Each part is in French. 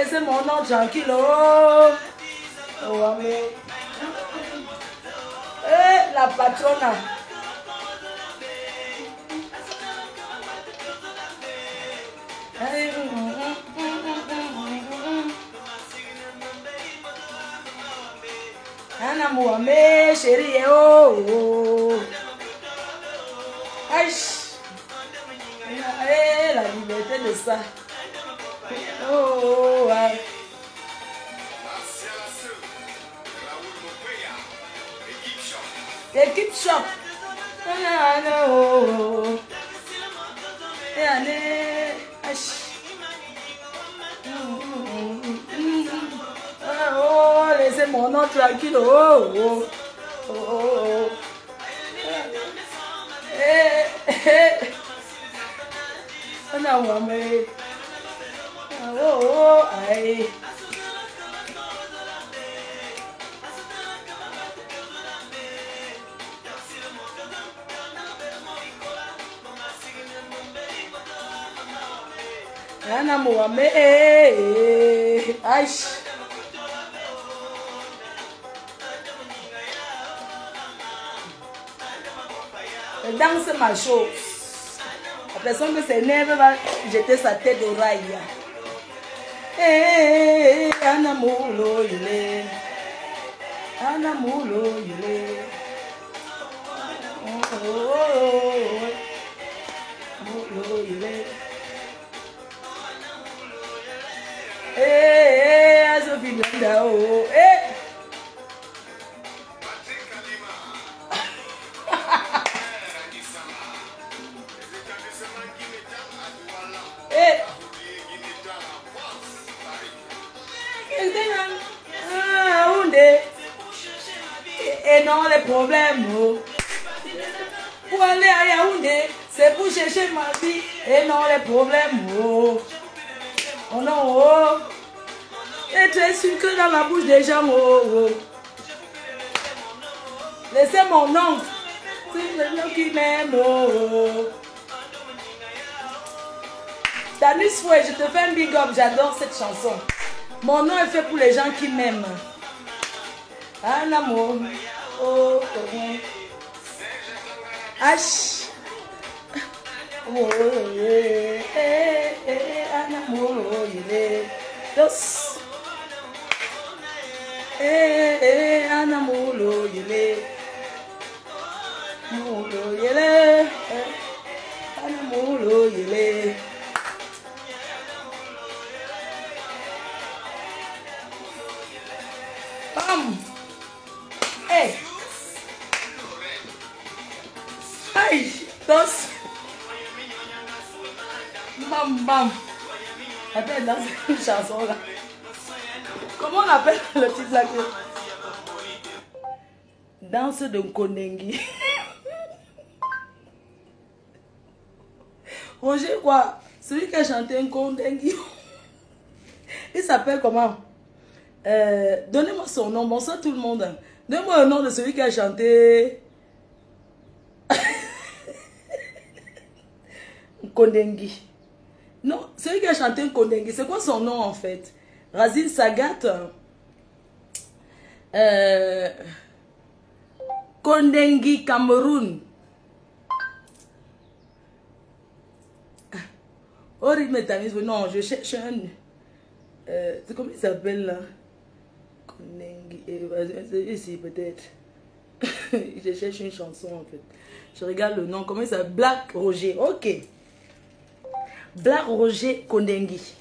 C'est mon nom tranquille. Oh, mais... la patrona. Anna Mouamé, chérie, oh. Aïe. La liberté de ça. Oh, ouais. Équipe shop. Oh, laissez mon nom tranquille. Oh, oh, oh, oh. Oh, oh, aïe. Anna Mohamed, aïe. Danse ma chose. La personne qui s'énerve va jeter sa tête au rail. Anna Moulo, il est. Anna Moulo, il est. Oh, oh, oh. Moulo, il est. Sophie Blanda, oh, et non les problèmes, oh. Pour aller à Yaoundé, c'est pour chercher ma vie, et non les problèmes, oh. Oh non, oh. Et très sucré dans la bouche des gens, oh, oh. Laissez mon oncle, c'est le nom qui m'aime, oh, oh. Danis Fouet, je te fais un big up, j'adore cette chanson. Mon nom est fait pour les gens qui m'aiment. Un amour, oh, oh. H. Oh, un amour, il est. Dos. Un amour, il est. Un amour, il est. Bam. Hey. Aïe. Dos. Bam, bam. Attends, dans cette chanson là. Comment on appelle le titre là? Danse de Kondengi. Roger quoi? Celui qui a chanté un Kondengi. Il s'appelle comment? Donnez-moi son nom. Bonsoir tout le monde. Donnez-moi le nom de celui qui a chanté Kondengi. Non, celui qui a chanté Kondengi, c'est quoi son nom en fait? Razil Sagat. Kondengi Cameroun. Ori Metamis, non, je cherche un. Comment il s'appelle là? Kondengi. Ici peut-être. Je cherche une chanson en fait. Je regarde le nom. Comment il s'appelle? Black Roger. Ok. Black Roger Kondengi.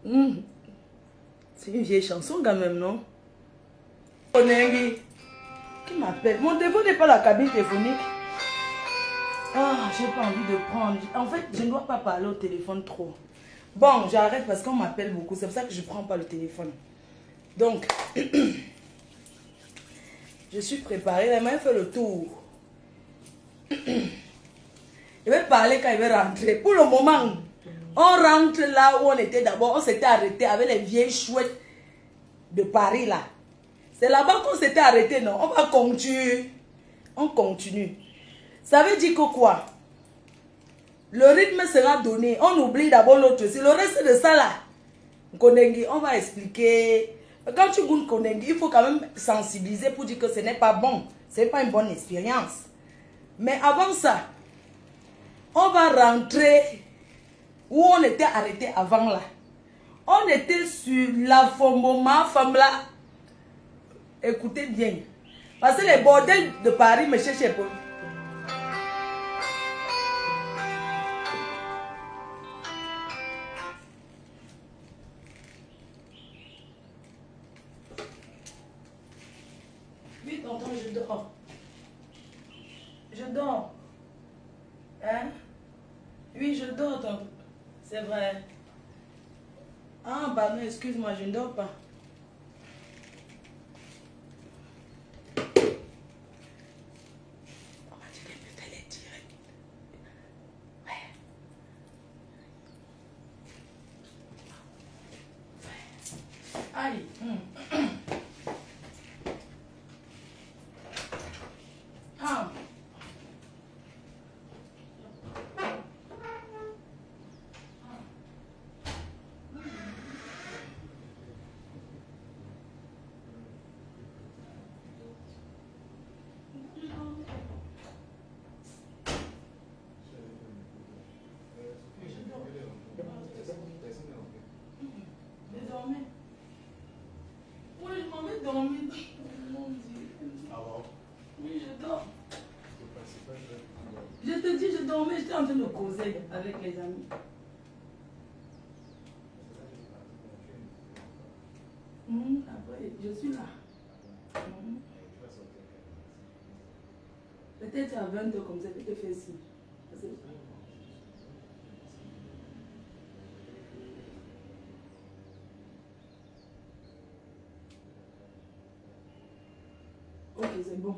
C'est une vieille chanson quand même, non? Kondengi. Qui m'appelle? Mon téléphone n'est pas la cabine téléphonique. Ah, j'ai pas envie de prendre. En fait, je ne dois pas parler au téléphone trop. Bon, j'arrête parce qu'on m'appelle beaucoup. C'est pour ça que je ne prends pas le téléphone. Donc, je suis préparée. Elle m'a fait le tour. Je vais parler quand il va rentrer. Pour le moment, on rentre là où on était d'abord. On s'était arrêté avec les vieilles chouettes de Paris là. C'est là-bas qu'on s'était arrêté, non? On va continuer. On continue. Ça veut dire que quoi? Le rythme sera donné. On oublie d'abord l'autre. C'est le reste de ça là. Konengi, on va expliquer. Quand tu goûtes Konengi, il faut quand même sensibiliser pour dire que ce n'est pas bon. Ce n'est pas une bonne expérience. Mais avant ça, on va rentrer où on était arrêté avant là. On était sur la Fomboma femme là. Écoutez bien. Parce que les bordels de Paris me cherchaient pas. Oui, tonton, je dors. Je dors. Hein? Oui, je dors, tonton. C'est vrai. Ah, pardon, excuse-moi, je ne dors pas. Aïe. Ah. Dormir. Mon Dieu. Ah bon? Oui, je dors. Je te dis, je dormais, j'étais en train de causer avec les amis. Après, je suis là. Peut-être à 22 comme ça, peut-être faire ici. Ok, c'est bon.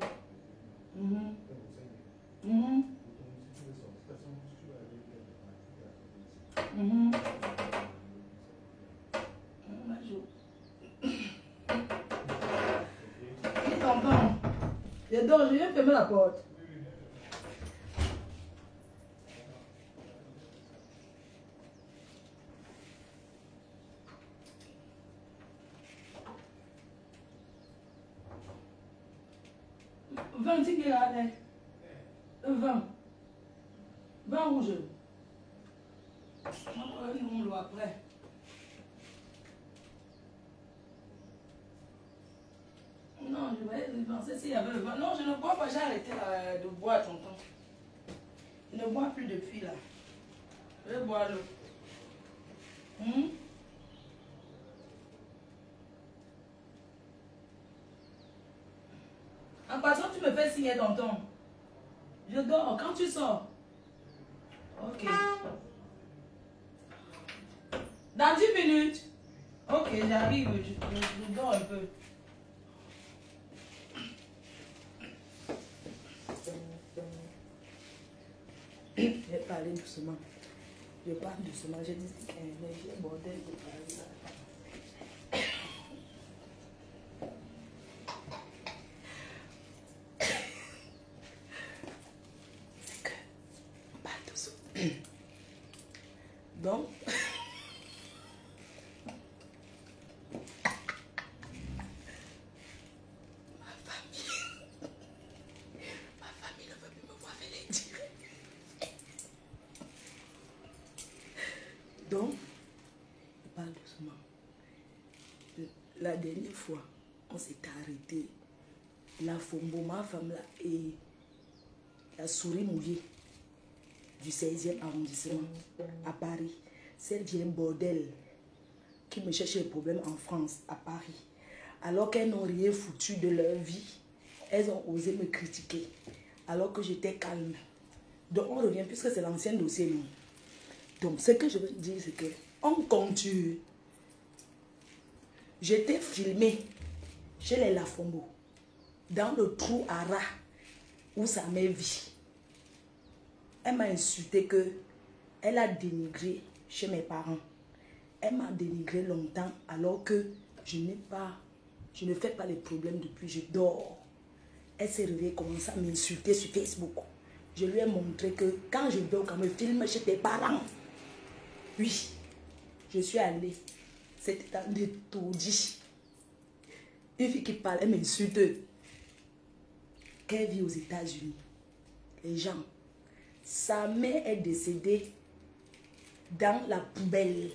Je dors, je viens fermer la porte. Vin, tu là, 20. 20 rouge. On le après. Non, je vais penser s'il y avait le vin. Non, je ne bois pas, j'ai arrêté de boire, tonton. Je ne bois plus depuis là. Je vais boire l'eau. En passant, tu me fais signer, tonton. Je dors quand tu sors. Ok. Dans 10 minutes. Ok, j'arrive. Je dors un peu. Je vais parler doucement. Je parle doucement. Je dis que j'ai un bordel de parler. C'est que on parle doucement. Donc, ma famille ne veut plus me voir faire les directs. Donc, on parle doucement. La dernière fois, on s'est arrêté. La Fombo, ma femme là, et la souris mouillée du 16e arrondissement à Paris. Celle vient bordel qui me cherche des problèmes en France, à Paris. Alors qu'elles n'ont rien foutu de leur vie. elles ont osé me critiquer alors que j'étais calme. Donc on revient, puisque c'est l'ancien dossier, non. Donc ce que je veux dire, c'est que on continue. J'étais filmée chez les Lafombo, dans le trou à rat où sa mère vit. Elle m'a insulté que elle a dénigré chez mes parents. Elle m'a dénigré longtemps alors que je ne fais pas les problèmes depuis, je dors. Elle s'est réveillée, commencé à m'insulter sur Facebook. Je lui ai montré que quand je vais au Cameroun, filme chez tes parents. Oui, je suis allée. C'était dans des taudis. Une fille qui parle, elle m'insulte. Qu'elle vit aux États-Unis. Les gens. Sa mère est décédée dans la poubelle.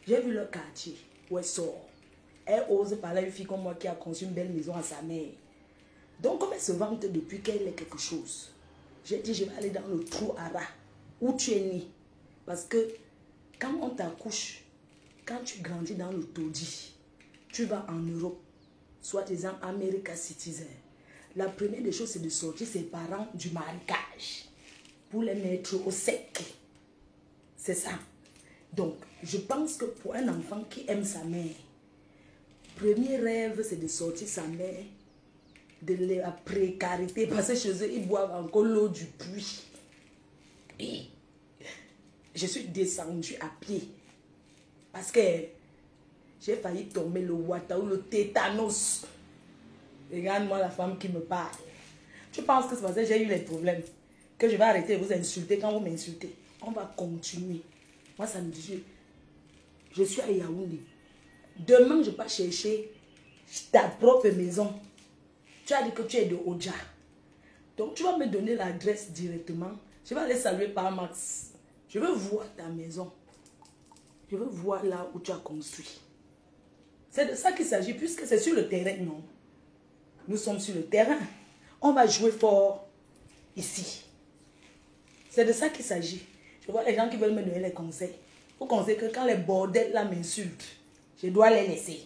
J'ai vu le quartier où elle sort. Elle ose parler à une fille comme moi qui a conçu une belle maison à sa mère. Donc, comme elle se vante depuis qu'elle est quelque chose, j'ai dit, je vais aller dans le trou à rat où tu es né. Parce que quand on t'accouche, quand tu grandis dans le taudis, tu vas en Europe, soi-disant America Citizen. La première des choses, c'est de sortir ses parents du marécage pour les mettre au sec. C'est ça. Donc, je pense que pour un enfant qui aime sa mère, le premier rêve, c'est de sortir sa mère de la précarité. Parce que chez eux, ils boivent encore l'eau du puits. Et je suis descendue à pied. Parce que j'ai failli tomber le water ou le tétanos. Regarde-moi la femme qui me parle. Tu penses que c'est parce que j'ai eu les problèmes que je vais arrêter de vous insulter quand vous m'insultez? On va continuer. Moi, ça me dit, je suis à Yaoundé. Demain, je vais chercher ta propre maison. Tu as dit que tu es de Oja. Donc, tu vas me donner l'adresse directement. Je vais aller saluer par Max. Je veux voir ta maison. Je veux voir là où tu as construit. C'est de ça qu'il s'agit, puisque c'est sur le terrain, non? Nous sommes sur le terrain. On va jouer fort ici. C'est de ça qu'il s'agit. Je vois les gens qui veulent me donner les conseils. Vous conseillez que quand les bordels là m'insultent, je dois les laisser.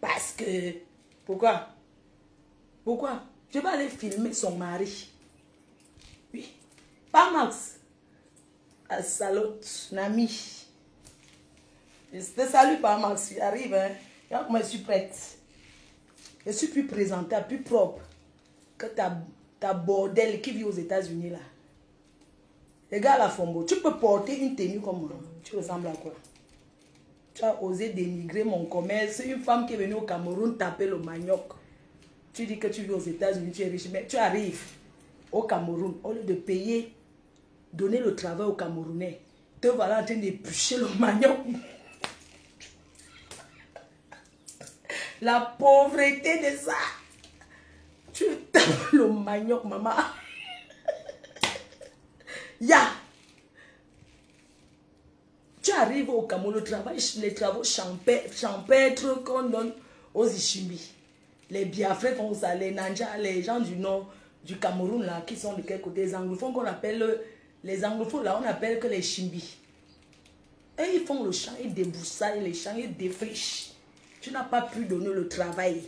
Parce que... Pourquoi? Pourquoi? Je vais aller filmer son mari. Oui. Pas Max. À Salote, Nami. Je te salue pas Max. Il arrive, hein. Regarde comment je suis prête. Je suis plus présentable, plus propre que ta bordel qui vit aux États-Unis là. Regarde la Fombo. Tu peux porter une tenue comme moi. Tu ressembles à quoi? Tu as osé dénigrer mon commerce. Une femme qui est venue au Cameroun taper le manioc. Tu dis que tu vis aux États-Unis, tu es riche. Mais tu arrives au Cameroun, au lieu de payer, donner le travail aux Camerounais, te voilà en train d'éplucher le manioc. La pauvreté de ça. Tu tapes le manioc, maman. Ya. Tu arrives au Cameroun, les travaux champêtres qu'on donne aux Ishimbi. Les Biafrais font ça, les Nanja, les gens du nord du Cameroun là, qui sont de quel côté? Les anglophones qu'on appelle, les anglophones là, on appelle que les Chimbi. Et ils font le champ, ils débroussaillent les champs, ils défrichent. Tu n'as pas pu donner le travail.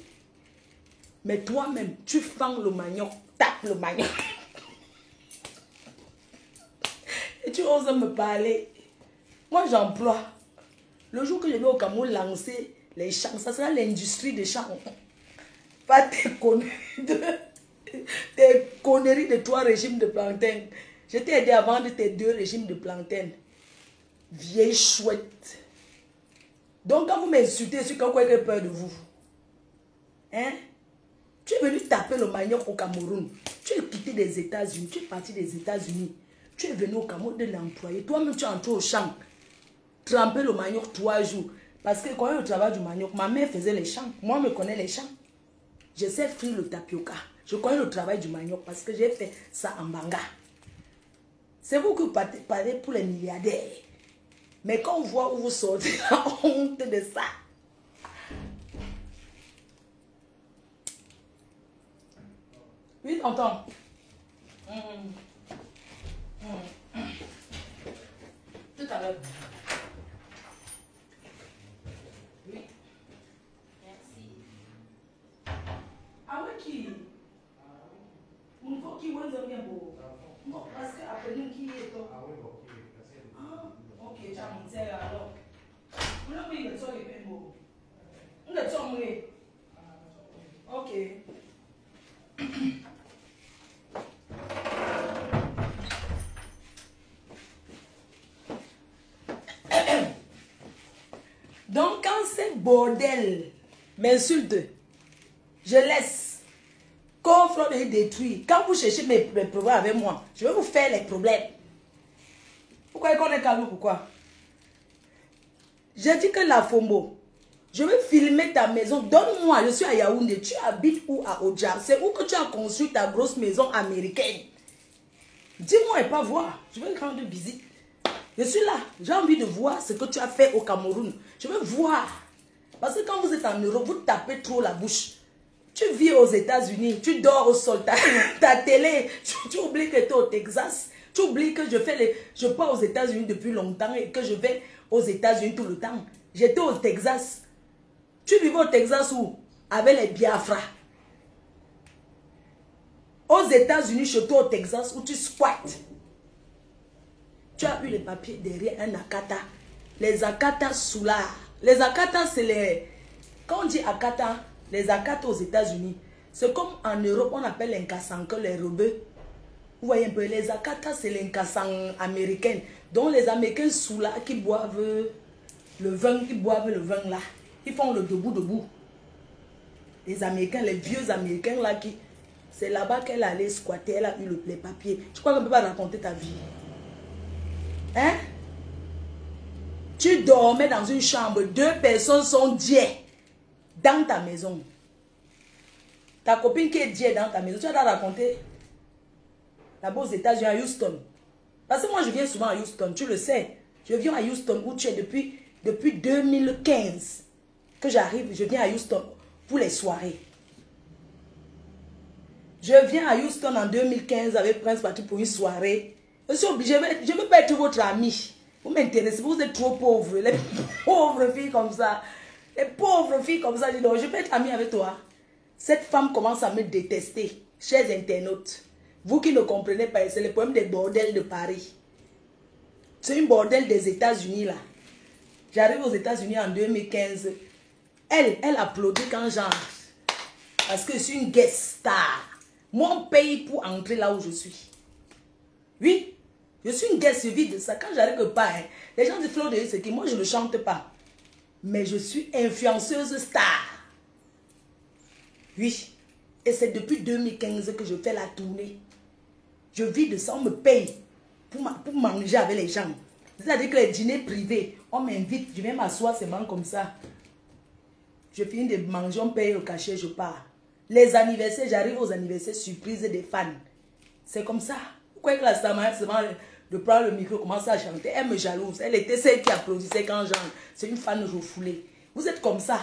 Mais toi-même, tu fends le manioc, tapes le manioc. Et tu oses me parler. Moi, j'emploie. Le jour que je vais au Cameroun lancer les champs, ça sera l'industrie des champs. Pas tes conneries de 3 régimes de plantain. Je t'ai aidé à vendre tes 2 régimes de plantain. Vieille chouette. Donc, quand vous m'insultez, c'est quand j'ai peur de vous. Hein? Tu es venu taper le manioc au Cameroun. Tu es quitté des États-Unis. Tu es parti des États-Unis. Tu es venu au Cameroun de l'employer. Toi-même, tu es entré au champ. Tremper le manioc 3 jours. Parce que quand il y a le travail du manioc, ma mère faisait les champs. Moi, je connais les champs. Je sais frire le tapioca. Je connais le travail du manioc parce que j'ai fait ça en Banga. C'est vous qui parlez pour les milliardaires. Mais quand on voit où vous sortez, la honte de ça. Oui, tonton. Tout à l'heure. Oui. Merci. Ah ouais, qui? qui vous bien beau. Non, parce qu'après nous, qui est toi? Ah oui, ok. Ok, j'ai monté alors. Vous l'avez mis le sol est bien beau. On est tombé. Ok. Donc, quand c'est bordel m'insulte, je laisse. Coffre et détruit. Quand vous cherchez mes problèmes avec moi, je vais vous faire les problèmes. Pourquoi qu'on est calme? Pourquoi? J'ai dit que la Fombo, je vais filmer ta maison. Donne-moi, je suis à Yaoundé. Tu habites où à Oja? C'est où que tu as construit ta grosse maison américaine? Dis-moi et pas voir. Je vais rendre visite. Je suis là. J'ai envie de voir ce que tu as fait au Cameroun. Je veux voir. Parce que quand vous êtes en Europe, vous tapez trop la bouche. Tu vis aux États-Unis, tu dors au sol, ta télé, tu oublies que tu es au Texas. Tu oublies que je pars aux États-Unis depuis longtemps et que je vais aux États-Unis tout le temps. J'étais au Texas. Tu vivais au Texas où? Avec les Biafra. Aux États-Unis, chez toi au Texas, où tu squattes. Tu as eu les papiers derrière un Akata. Les Akata sous là. Les Akata, c'est les... Quand on dit Akata, les Akata aux États-Unis, c'est comme en Europe, on appelle les Nkasanka, les rebeux. Vous voyez un peu, les Akata, c'est les Nkasang américains. Donc les Américains sous là, qui boivent le vin, là. Ils font le debout. Les Américains, les vieux Américains là, qui... C'est là-bas qu'elle allait squatter, elle a eu les papiers. Tu crois qu'on ne peut pas raconter ta vie? Hein? Tu dormais dans une chambre, 2 personnes sont diées dans ta maison. Ta copine qui est diée dans ta maison, tu vas la raconter là-bas aux États-Unis, à Houston. Parce que moi, je viens souvent à Houston, tu le sais. Je viens à Houston où tu es depuis 2015 que j'arrive, je viens à Houston pour les soirées. Je viens à Houston en 2015 avec Prince Patrick pour une soirée. Je suis obligée, je ne veux pas être votre ami. Vous m'intéressez, vous êtes trop pauvres. Les pauvres filles comme ça. Les pauvres filles comme ça, je dis non, je peux être amie avec toi. Cette femme commence à me détester. Chers internautes, vous qui ne comprenez pas, c'est le problème des bordels de Paris. C'est une bordel des États-Unis là. J'arrive aux États-Unis en 2015. Elle applaudit quand j'entre. Parce que je suis une guest star. Moi, on paye pour entrer là où je suis. Oui, je suis une guest, je vis de ça. Quand j'arrive pas, hein, les gens disent Fleur de ce qui, moi je ne chante pas. Mais je suis influenceuse star. Oui. Et c'est depuis 2015 que je fais la tournée. Je vis de ça, on me paye pour manger avec les gens. C'est-à-dire que les dîners privés, on m'invite, je viens m'asseoir seulement comme ça. Je finis de manger, on paye le cachet, je pars. Les anniversaires, j'arrive aux anniversaires surprises des fans. C'est comme ça. Pourquoi que la Samara, seulement de prendre le micro, commence à chanter, elle me jalouse. Elle était celle qui applaudissait quand j'entre. C'est une fan refoulée. Vous êtes comme ça.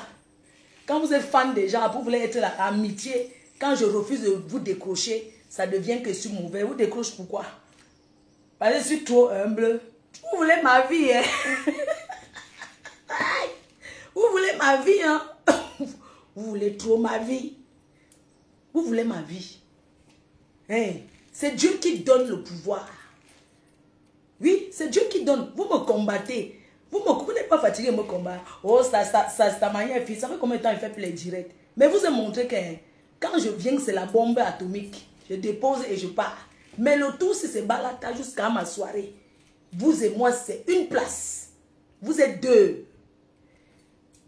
Quand vous êtes fan des gens, vous voulez être l'amitié. Quand je refuse de vous décrocher, ça devient que je suis mauvais. Vous décrochez pourquoi? Parce que je suis trop humble. Vous voulez ma vie, hein? Vous voulez ma vie, hein? Vous voulez trop ma vie. Vous voulez ma vie. Hein? C'est Dieu qui donne le pouvoir. Oui, c'est Dieu qui donne. Vous me combattez. Vous n'êtes pas fatigué de me combattre. Oh, sa manière, ça fait combien de temps il fait pour les directs? Mais vous avez montré que quand je viens, c'est la bombe atomique. Je dépose et je pars. Mais le tout, c'est ce balata jusqu'à ma soirée. Vous et moi, c'est une place. Vous êtes 2.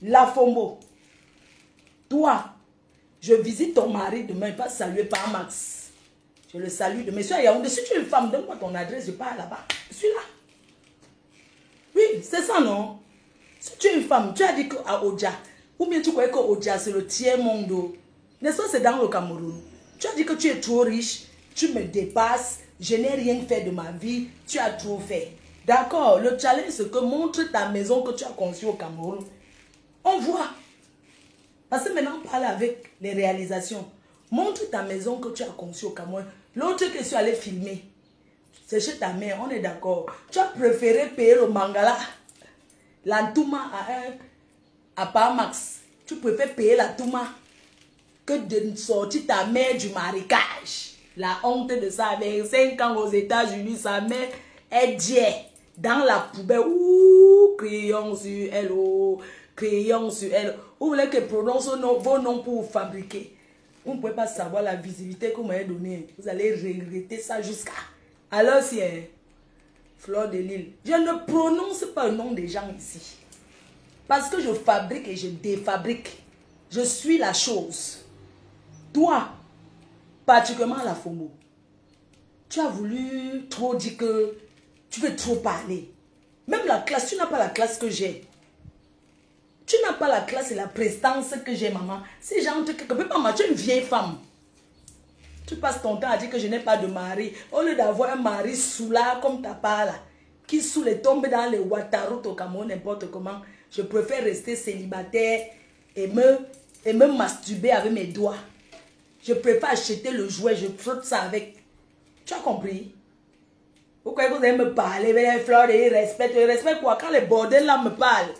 La Fombo. Toi, je visite ton mari demain. Il va saluer par Max. Je le salue demain. Si tu es une femme, donne-moi ton adresse. Je pars là-bas. Je suis là. Oui, c'est ça, non? Si tu es une femme, tu as dit qu'à Oja, ou bien tu croyais que Oja, c'est le tiers monde. N'est-ce pas, c'est dans le Cameroun. Tu as dit que tu es trop riche, tu me dépasses, je n'ai rien fait de ma vie, tu as trop fait. D'accord, le challenge, c'est que montre ta maison que tu as conçue au Cameroun. On voit. Parce que maintenant, on parle avec les réalisations. Montre ta maison que tu as conçue au Cameroun. L'autre que je suis allé filmer, c'est chez ta mère, on est d'accord. Tu as préféré payer le mangala, la touma à Parmax. Tu préfères payer la touma que de sortir ta mère du marécage. La honte de ça, avec 5 ans aux États-Unis, sa mère est diée dans la poubelle. Ouh, crayon sur elle, oh, crayon sur elle. Vous voulez que prononce vos noms pour vous fabriquer. Vous ne pouvez pas savoir la visibilité que vous m'avez donnée. Vous allez regretter ça jusqu'à... Alors, si... Fleur de Lille. Je ne prononce pas le nom des gens ici. Parce que je fabrique et je défabrique. Je suis la chose. Toi, particulièrement la FOMO, tu as voulu trop dire que tu veux trop parler. Même la classe, tu n'as pas la classe que j'ai. Tu n'as pas la classe et la prestance que j'ai, maman. Si j'entre quelque peu, maman, tu es une vieille femme. Tu passes ton temps à dire que je n'ai pas de mari. Au lieu d'avoir un mari soulard comme ta part là, qui saoule et tombe dans les Ouattara au Cameroun, n'importe comment, je préfère rester célibataire et me masturber avec mes doigts. Je préfère acheter le jouet, je frotte ça avec. Tu as compris? Vous croyez que vous allez me parler avec les fleurs et respect quoi? Quand les bordels là me parlent,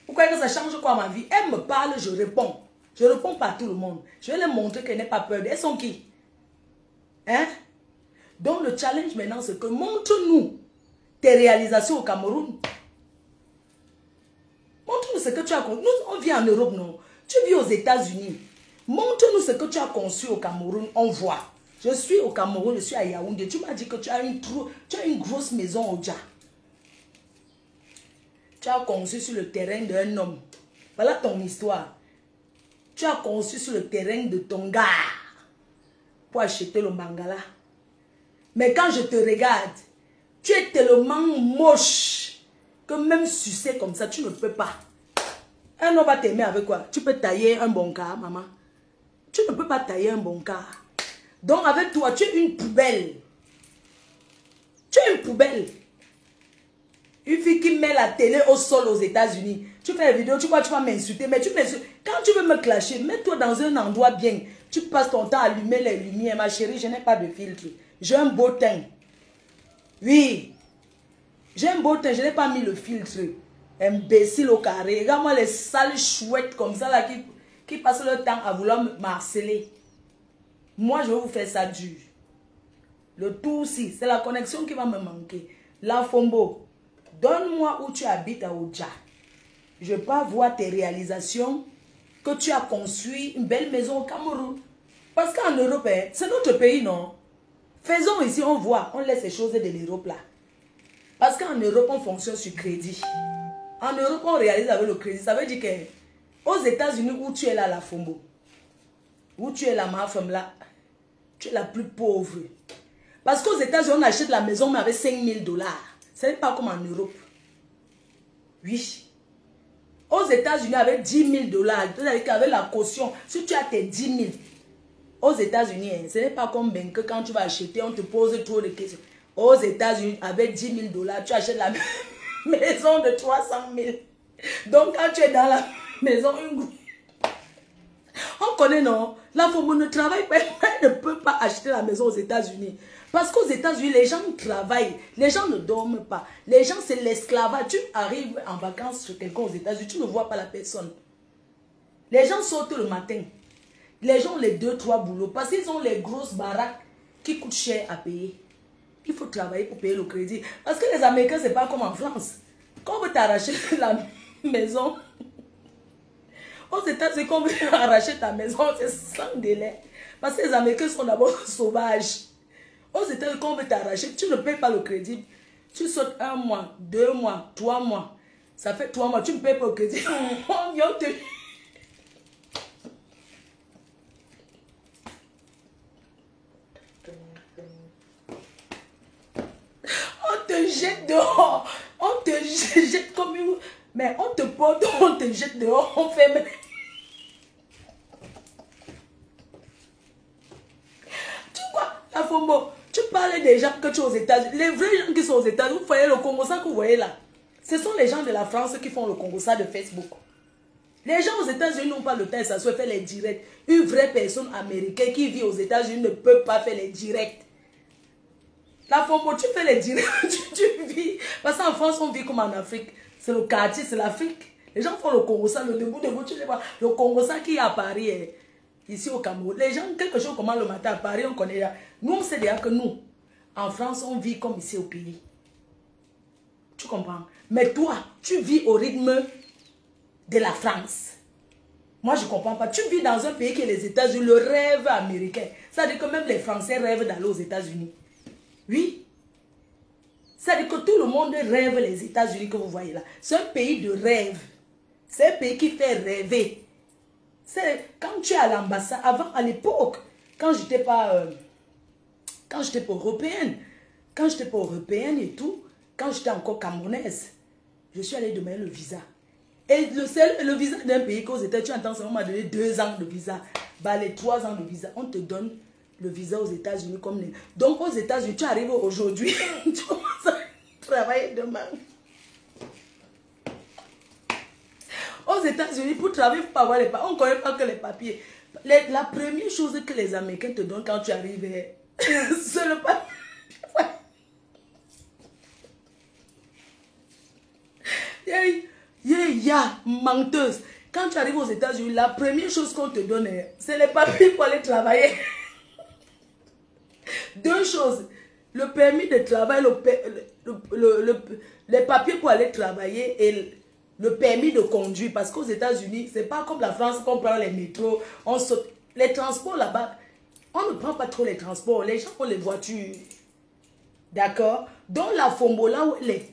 vous croyez que ça change quoi ma vie? Elle me parle, je réponds. Je réponds pas à tout le monde. Je vais leur montrer qu'elle n'est pas peur. Elles sont qui? Hein? Donc le challenge maintenant, c'est que montre-nous tes réalisations au Cameroun. Montre-nous ce que tu as conçu. Nous, on vit en Europe, non? Tu vis aux États-Unis. Montre-nous ce que tu as conçu au Cameroun. On voit. Je suis au Cameroun, je suis à Yaoundé. Tu m'as dit que tu as une grosse maison au Dja. Tu as conçu sur le terrain d'un homme. Voilà ton histoire. Tu as conçu sur le terrain de ton gars pour acheter le mangala. Mais quand je te regarde, tu es tellement moche que même sucer comme ça, tu ne peux pas. Un homme va t'aimer avec quoi? Tu peux tailler un bon cas, maman. Tu ne peux pas tailler un bon cas. Donc avec toi, tu es une poubelle. Tu es une poubelle. Une fille qui met la télé au sol aux États-Unis. Tu fais la vidéo, tu crois que tu vas m'insulter, mais tu m'insultes. Quand tu veux me clasher, mets-toi dans un endroit bien. Tu passes ton temps à allumer les lumières. Ma chérie, je n'ai pas de filtre. J'ai un beau teint. Oui. J'ai un beau teint, je n'ai pas mis le filtre. Imbécile au carré. Regarde-moi les sales chouettes comme ça là qui passent leur temps à vouloir me harceler. Moi, je vais vous faire ça dur. Le tout aussi, c'est la connexion qui va me manquer. La Fombo, donne-moi où tu habites à Oudja. Je peux voir tes réalisations, que tu as construit une belle maison au Cameroun. Parce qu'en Europe, c'est notre pays, non? Faisons ici, on voit, on laisse les choses de l'Europe là. Parce qu'en Europe, on fonctionne sur crédit. En Europe, on réalise avec le crédit. Ça veut dire que aux États-Unis, où tu es là, la Fombo, où tu es là, ma femme là, tu es la plus pauvre. Parce qu'aux États-Unis, on achète la maison mais avec 5 000 $. Ce n'est pas comme en Europe. Oui. Aux États-Unis, avec 10 000 $, c'est-à-dire qu'avec la caution, si tu as tes 10 000, aux États-Unis, ce n'est pas comme que quand tu vas acheter, on te pose trop de questions. Aux États-Unis, avec 10 000 $, tu achètes la maison de 300 000. Donc, quand tu es dans la maison, on connaît, non? La femme ne travaille pas, elle ne peut pas acheter la maison aux États-Unis. Parce qu'aux États-Unis, les gens travaillent, les gens ne dorment pas. Les gens, c'est l'esclavage. Tu arrives en vacances chez quelqu'un aux États-Unis, tu ne vois pas la personne. Les gens sortent le matin. Les gens ont les 2-3 boulots parce qu'ils ont les grosses baraques qui coûtent cher à payer. Il faut travailler pour payer le crédit. Parce que les Américains, ce n'est pas comme en France. Quand on veut t'arracher la maison, aux États-Unis, quand on veut arracher ta maison, c'est sans délai. Parce que les Américains sont d'abord sauvages. Aux États-Unis, quand on veut t'arracher, tu ne payes pas le crédit. Tu sautes 1 mois, 2 mois, 3 mois. Ça fait 3 mois, tu ne payes pas le crédit. On vient te... On te jette dehors. On te jette comme une... Mais on te porte, on te jette dehors. On fait même... Tu vois, la Fombo, tu parles des gens que tu es aux États-Unis. Les vrais gens qui sont aux États-Unis, vous voyez le Congo, ça que vous voyez là. Ce sont les gens de la France qui font le Congo, ça de Facebook. Les gens aux États-Unis n'ont pas le temps de s'asseoir faire les directs. Une vraie personne américaine qui vit aux États-Unis ne peut pas faire les directs. La Fombo, tu fais les directs, tu vis. Parce qu'en France, on vit comme en Afrique. C'est le quartier, c'est l'Afrique. Les gens font le Congo, ça, le debout, tu les vois. Le Congo, ça qui est à Paris. ici au Cameroun. Les gens, quelque chose comment le matin à Paris, on connaît. Nous, on sait déjà que nous, en France, on vit comme ici au pays. Tu comprends? Mais toi, tu vis au rythme de la France. Moi, je ne comprends pas. Tu vis dans un pays qui est les États-Unis, le rêve américain. Ça veut dire que même les Français rêvent d'aller aux États-Unis. Oui. Ça veut dire que tout le monde rêve les États-Unis que vous voyez là. C'est un pays de rêve. C'est un pays qui fait rêver. Quand tu es à l'ambassade, avant, à l'époque, quand j'étais pas européenne, et tout, quand j'étais encore camerounaise, je suis allée demander le visa. Et le visa d'un pays qu'aux États-Unis, tu entends, on m'a donné 2 ans de visa. Bah, les 3 ans de visa, on te donne le visa aux États-Unis comme les... Donc aux États-Unis, tu arrives aujourd'hui, tu commences à travailler demain. Aux États-Unis, pour travailler, il faut pas avoir les papiers. On ne connaît pas que les papiers. La première chose que les Américains te donnent quand tu arrives, c'est le papier. Menteuse. Quand tu arrives aux États-Unis, la première chose qu'on te donne, c'est les papiers pour aller travailler. 2 choses. Le permis de travail, les papiers pour aller travailler et le permis de conduire. Parce qu'aux États-Unis, c'est pas comme la France qu'on prend les métros, on saute. Les transports là-bas, on ne prend pas trop les transports. Les gens ont les voitures. D'accord? Donc la Fombo, là où elle est,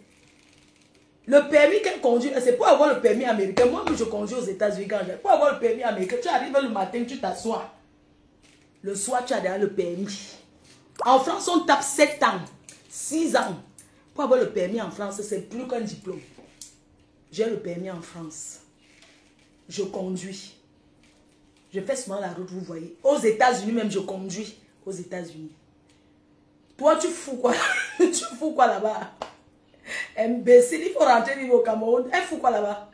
le permis qu'elle conduit, c'est pour avoir le permis américain. Moi, je conduis aux États-Unis quand j'ai. Pour avoir le permis américain, tu arrives le matin, tu t'assois. Le soir, tu as déjà le permis. En France, on tape 7 ans, 6 ans. Pour avoir le permis en France, c'est plus qu'un diplôme. J'ai le permis en France. Je conduis. Je fais souvent la route, vous voyez. Aux États-Unis même, je conduis. Aux États-Unis. Toi, tu fous quoi? Tu fous quoi là-bas? Imbécile, il faut rentrer vivre au Cameroun. Elle fout quoi là-bas?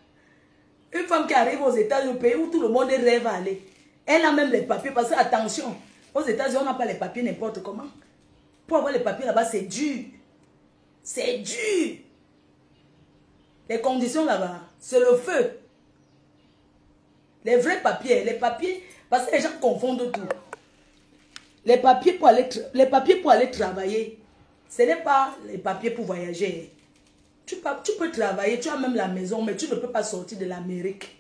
Une femme qui arrive aux États-Unis, le pays où tout le monde rêve à aller. Elle a même les papiers. Parce que, attention, aux États-Unis, on n'a pas les papiers n'importe comment. Pour avoir les papiers là-bas, c'est dur. C'est dur. Les conditions là-bas, c'est le feu. Les vrais papiers, parce que les gens confondent tout. Les papiers pour aller travailler, ce n'est pas les papiers pour voyager. Tu peux travailler, tu as même la maison, mais tu ne peux pas sortir de l'Amérique.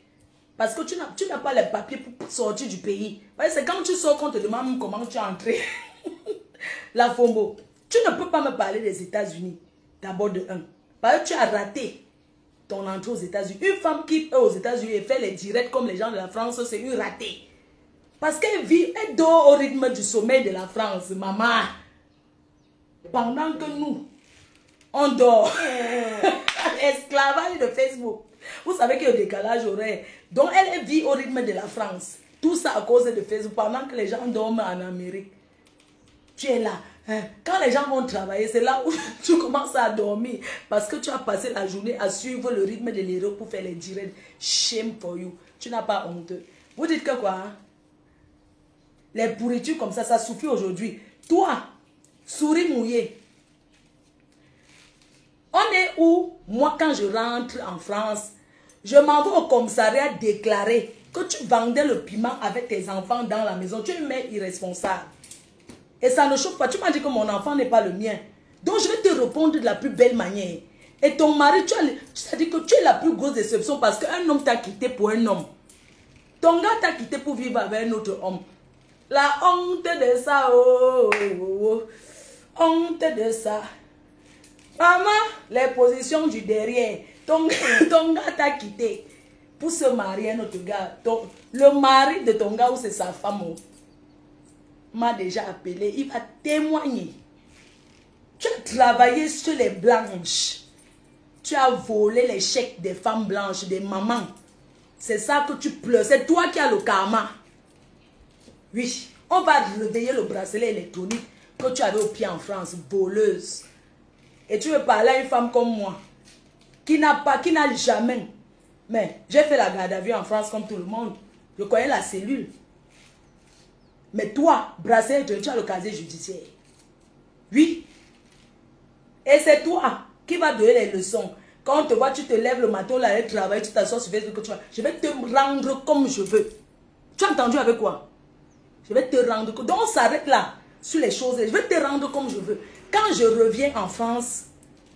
Parce que tu n'as pas les papiers pour sortir du pays. C'est quand tu sors qu'on te demande comment tu es entré. La Fombo, tu ne peux pas me parler des États-Unis. D'abord de 1. Parce que tu as raté ton entrée aux États-Unis. Une femme qui est aux États-Unis et fait les directs comme les gens de la France, c'est une ratée. Parce qu'elle vit, elle dort au rythme du sommeil de la France, maman. Pendant que nous, on dort. Esclavage de Facebook. Vous savez qu'il y a un décalage horaire. Donc elle vit au rythme de la France. Tout ça à cause de Facebook. Pendant que les gens dorment en Amérique. Tu es là. Quand les gens vont travailler, c'est là où tu commences à dormir. Parce que tu as passé la journée à suivre le rythme de l'héros pour faire les directs. Shame for you. Tu n'as pas honte. Vous dites que quoi? Hein? Les pourritures comme ça suffit aujourd'hui. Toi, souris mouillée. On est où? Moi, quand je rentre en France, je m'en vais au commissariat déclarer que tu vendais le piment avec tes enfants dans la maison. Tu es une mère irresponsable. Et ça ne choque pas. Tu m'as dit que mon enfant n'est pas le mien. Donc, je vais te répondre de la plus belle manière. Et ton mari, tu as dit que tu es la plus grosse déception parce qu'un homme t'a quitté pour un homme. Ton gars t'a quitté pour vivre avec un autre homme. La honte de ça, oh, oh, oh. Honte de ça. Maman, les positions du derrière. Ton gars t'a quitté pour se marier à un autre gars. Le mari de ton gars ou c'est sa femme m'a déjà appelé. Il va témoigner. Tu as travaillé sur les blanches. Tu as volé les chèques des femmes blanches, des mamans. C'est ça que tu pleures. C'est toi qui as le karma. Oui, on va réveiller le bracelet électronique que tu avais au pied en France, voleuse. Et tu veux parler à une femme comme moi, qui n'a jamais. Mais j'ai fait la garde à vue en France comme tout le monde. Je connais la cellule. Mais toi, bracelet électronique, tu as le casier judiciaire. Oui. Et c'est toi qui vas donner les leçons. Quand on te voit, tu te lèves le matin, là, tu travailles, tu t'assois sur Facebook, je vais te rendre comme je veux. Tu as entendu avec quoi? Je vais te rendre compte. Donc on s'arrête là, sur les choses. Je vais te rendre comme je veux. Quand je reviens en France,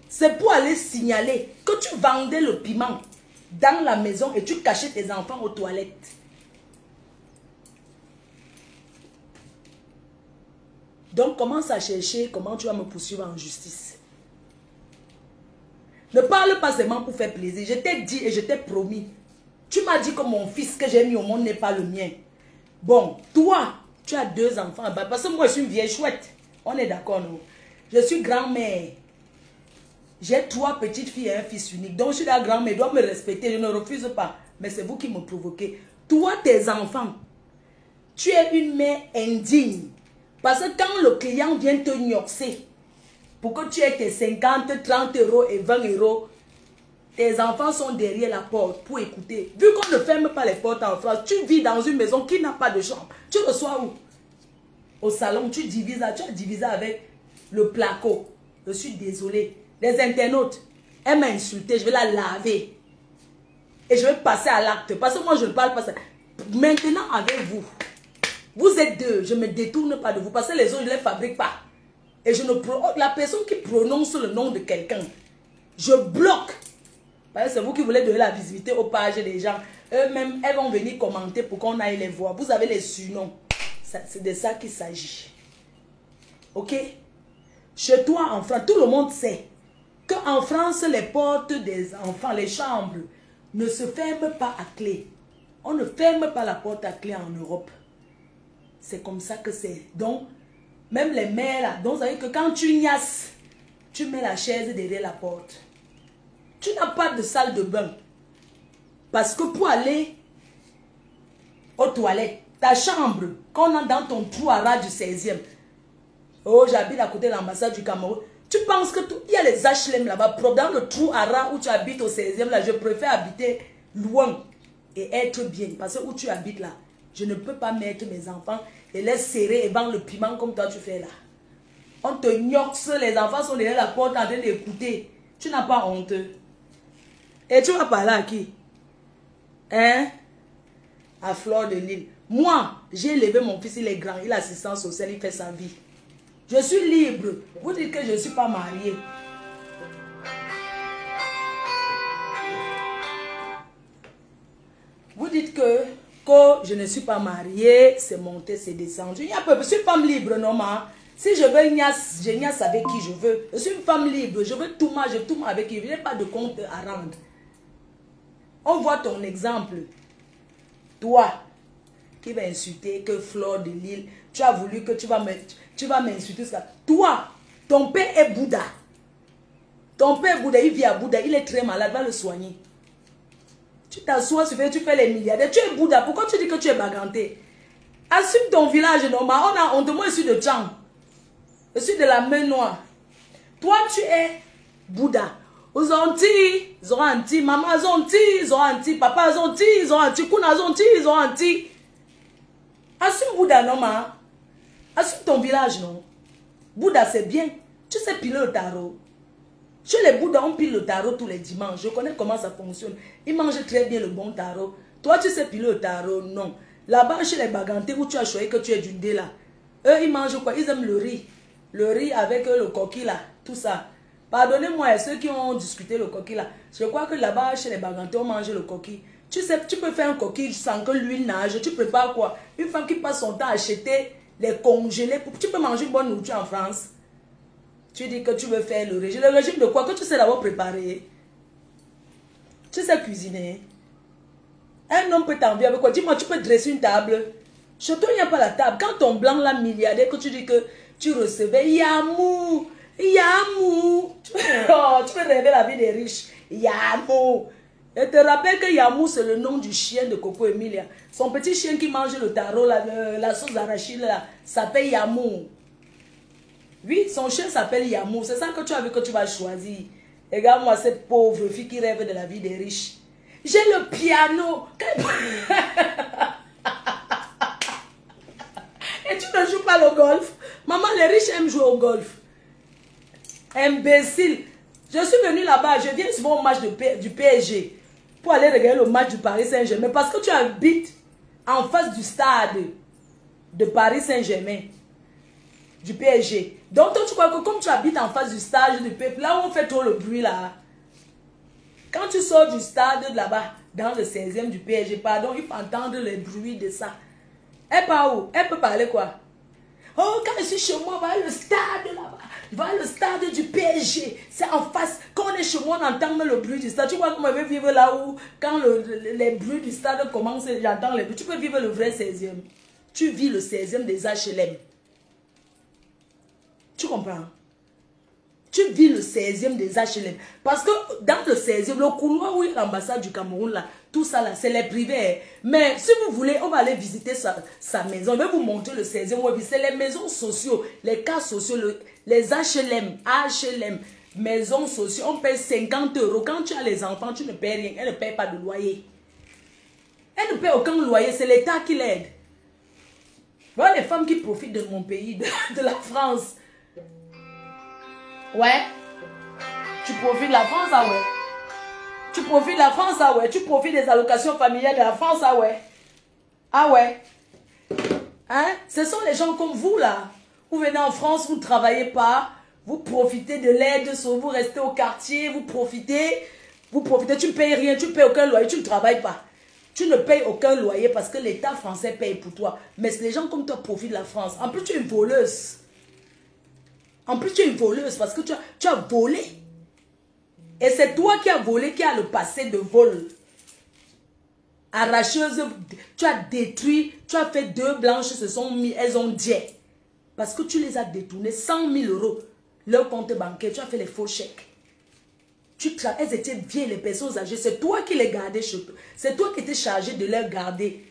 c'est pour aller signaler que tu vendais le piment dans la maison et tu cachais tes enfants aux toilettes. Donc commence à chercher comment tu vas me poursuivre en justice. Ne parle pas seulement pour faire plaisir. Je t'ai dit et je t'ai promis. Tu m'as dit que mon fils que j'ai mis au monde n'est pas le mien. Bon, toi, tu as 2 enfants. Parce que moi, je suis une vieille chouette. On est d'accord, non? Je suis grand-mère. J'ai 3 petites filles et un fils unique. Donc, je suis la grand-mère. Je dois me respecter. Je ne refuse pas. Mais c'est vous qui me provoquez. Toi, tes enfants, tu es une mère indigne. Parce que quand le client vient te gnoxer, pour que tu aies tes 50, 30 euros et 20 euros, tes enfants sont derrière la porte pour écouter. Vu qu'on ne ferme pas les portes en France, tu vis dans une maison qui n'a pas de chambre. Tu reçois où? Au salon, tu divises, tu as divisé avec le placo. Je suis désolée. Les internautes, elle m'a insulté, je vais la laver. Et je vais passer à l'acte. Parce que moi, je ne parle pas ça. Maintenant, avec vous, vous êtes 2, je ne me détourne pas de vous. Parce que les autres, je ne les fabrique pas. Et je ne la personne qui prononce le nom de quelqu'un, je bloque. C'est vous qui voulez donner la visibilité aux pages des gens. Eux-mêmes, elles vont venir commenter pour qu'on aille les voir. Vous avez les surnoms. C'est de ça qu'il s'agit. Ok? Chez toi, en France, tout le monde sait qu'en France, les portes des enfants, les chambres, ne se ferment pas à clé. On ne ferme pas la porte à clé en Europe. C'est comme ça que c'est. Donc, même les mères là, donc ça veut dire que quand tu niasses, tu mets la chaise derrière la porte. Tu n'as pas de salle de bain. Parce que pour aller aux toilettes, ta chambre, qu'on a dans ton trou à ras du 16e. Oh, j'habite à côté de l'ambassade du Cameroun. Tu penses que il y a les HLM là-bas, dans le trou à ras où tu habites au 16e, là, je préfère habiter loin et être bien. Parce que où tu habites là, je ne peux pas mettre mes enfants et les serrer et vendre le piment comme toi tu fais là. On te gnoxe, les enfants sont derrière la porte en train d'écouter. Tu n'as pas honte. Et tu vas parler à qui? Hein? À Fleur de Lille. Moi, j'ai élevé mon fils, il est grand, il a assistance sociale, il fait sa vie. Je suis libre. Vous dites que je ne suis pas mariée. Vous dites que je ne suis pas mariée, c'est monté, c'est descendu. Je suis une femme libre, non, ma. Si je veux niasse, je niasse avec qui je veux. Je suis une femme libre, je veux tout moi, je tout avec qui. Je n'ai pas de compte à rendre. On voit ton exemple. Toi, qui va insulter que Fleur de Lille, tu as voulu que tu vas m'insulter ça. Toi, ton père est Bouddha. Ton père est Bouddha, il vit à Bouddha, il est très malade, va le soigner. Tu t'assois, tu fais les milliardaires. Tu es Bouddha, pourquoi tu dis que tu es baganté? Assume ton village, normal. On te moi, je suis de Tchang. Je suis de la main noire. Toi, tu es Bouddha. Aux Antilles, ils ont Antilles. Maman, ils ont Antilles, ils ont Antilles. Papa, ils ont Antilles, ils ont Antilles. Kuna, ils ont Antilles, ils ont Antilles. Assume Bouddha, non, ma. Assume ton village, non. Bouddha, c'est bien. Tu sais piler le tarot. Chez les Bouddhas, on pile le tarot tous les dimanches. Je connais comment ça fonctionne. Ils mangent très bien le bon tarot. Toi, tu sais piler le tarot? Non. Là-bas, chez les Bagantés, où tu as choisi que tu es d'une dé là. Eux, ils mangent quoi? Ils aiment le riz. Le riz avec le coquille là. Tout ça. Pardonnez-moi, ceux qui ont discuté le coquille là. Je crois que là-bas, chez les Bagantés, on mange le coquille. Tu sais, tu peux faire un coquille sans que l'huile nage. Tu prépares quoi? Une femme qui passe son temps à acheter les congelés. Tu peux manger une bonne nourriture en France. Tu dis que tu veux faire le régime. Le régime de quoi? Que tu sais d'abord préparer. Tu sais cuisiner. Un homme peut t'envier avec quoi? Dis-moi, tu peux dresser une table. Chez toi, il n'y a pas la table. Quand ton blanc, là, milliardaire, que tu dis que tu recevais, Yamou, Yamou. Tu peux rêver la vie des riches. Yamou. Et te rappelle que Yamou, c'est le nom du chien de Coco Emilia. Son petit chien qui mange le tarot, la sauce d'arachide, là, s'appelle Yamou. Oui, son chien s'appelle Yamou. C'est ça que tu as vu que tu vas choisir. Regarde-moi cette pauvre fille qui rêve de la vie des riches. J'ai le piano. Et tu ne joues pas le golf. Maman, les riches aiment jouer au golf. Imbécile. Je suis venue là-bas. Je viens souvent au match du PSG. Pour aller regarder le match du Paris Saint-Germain. Parce que tu habites en face du stade. de Paris Saint-Germain, du PSG. Donc toi tu crois que comme tu habites en face du stade du peuple, là où on fait trop le bruit là, quand tu sors du stade là-bas, dans le 16e du PSG, pardon, il faut entendre les bruits de ça. Elle part où? Elle peut parler quoi? Oh, quand je suis chez moi, va le stade là-bas. Va le stade du PSG. C'est en face. Quand on est chez moi, on entend le bruit du stade. Tu vois comment je vais vivre là où, quand les bruits du stade commencent, j'entends les bruits. Tu peux vivre le vrai 16e. Tu vis le 16e des HLM. Tu comprends? Tu vis le 16e des HLM. Parce que dans le 16e, le couloir où est l'ambassade du Cameroun, là, tout ça, là, c'est les privés. Mais si vous voulez, on va aller visiter sa maison. Je vais vous montrer le 16e. C'est les maisons sociaux, les cas sociaux, les HLM, maisons sociaux. On paye 50 €. Quand tu as les enfants, tu ne payes rien. Elle ne paye pas de loyer. Elle ne paye aucun loyer. C'est l'État qui l'aide. Voilà les femmes qui profitent de mon pays, de la France. Ouais. Tu profites de la France, ah ouais. Tu profites de la France, ah ouais. Tu profites des allocations familiales de la France, ah ouais. Ah ouais. Hein? Ce sont les gens comme vous, là. Vous venez en France, vous ne travaillez pas. Vous profitez de l'aide, vous restez au quartier, vous profitez. Tu ne payes rien, tu ne payes aucun loyer, tu ne travailles pas. Tu ne payes aucun loyer parce que l'État français paye pour toi. Mais les gens comme toi profitent de la France. En plus, tu es une voleuse. En plus, tu es une voleuse parce que tu as volé. Et c'est toi qui as volé, qui as le passé de vol. Arracheuse, tu as détruit, tu as fait 2 blanches, se sont mis, elles ont dit. Parce que tu les as détournées 100 000 €. Leur compte bancaire, tu as fait les faux chèques. Elles étaient vieilles, les personnes âgées. C'est toi qui les gardais chez toi. C'est toi qui étais chargé de les garder.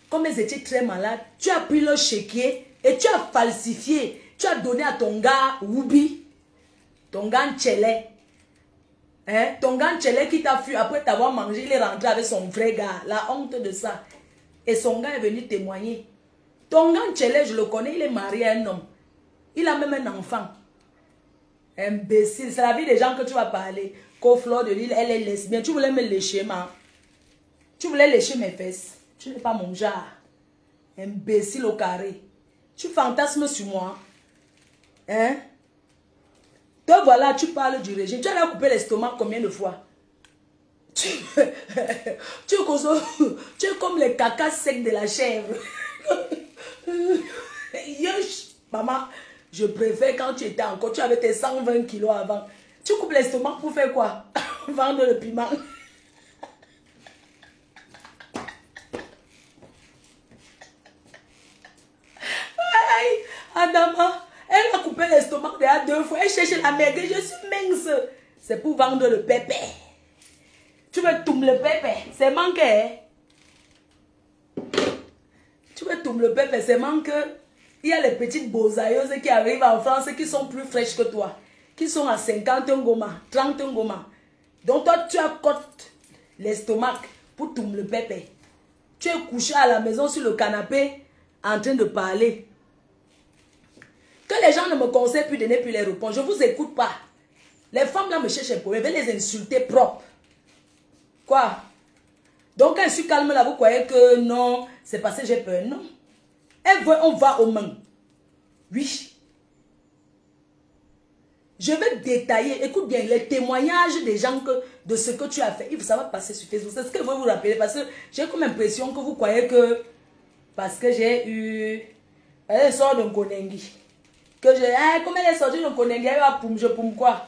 Comme elles étaient très malades, tu as pris leur chéquier et tu as falsifié. Tu as donné à ton gars Woubi, ton gars Nchele. Hein? Ton gars Nchele qui t'a fui après t'avoir mangé, il est rentré avec son vrai gars. La honte de ça. Et son gars est venu témoigner. Ton gars Nchele, je le connais, il est marié à un homme. Il a même un enfant. Imbécile, c'est la vie des gens que tu vas parler. Fleur de Lille, elle est lesbienne. Tu voulais me lécher, ma. Tu voulais lécher mes fesses. Tu n'es pas mon genre. Imbécile au carré. Tu fantasmes sur moi. Hein? Toi, voilà, tu parles du régime. Tu as coupé l'estomac combien de fois? Tu es comme les cacas secs de la chèvre. Maman, je préfère quand tu étais encore, tu avais tes 120 kilos avant. Tu coupes l'estomac pour faire quoi? Vendre le piment. Adama, elle a coupé l'estomac déjà 2 fois. Elle cherche la merde. Je suis mince. C'est pour vendre le pépé. Tu veux tout le pépé. C'est manqué. Tu veux tout le pépé. C'est manqué. Il y a les petites bozailleuses qui arrivent en France qui sont plus fraîches que toi. Qui sont à 50 ngoma, 30 ngoma. Donc toi, tu accotes l'estomac pour tout le pépé. Tu es couché à la maison sur le canapé en train de parler. Que les gens ne me conseillent plus de donner plus les réponses. Je ne vous écoute pas. Les femmes là me cherchent un problème. Je vais les insulter propres. Quoi? Donc quand je suis calme là, vous croyez que non, c'est parce que j'ai peur. Non. Elle veut, on va aux mains. Oui. Je vais détailler, écoute bien, les témoignages des gens de ce que tu as fait. Ça va passer sur Facebook. C'est ce que je veux vous rappeler. Parce que j'ai comme l'impression que vous croyez que parce que j'ai eu... Elle sort d'un Konengi. Que j'ai... Comme elle est sortie d'un Konengi, elle va poum, je poum quoi?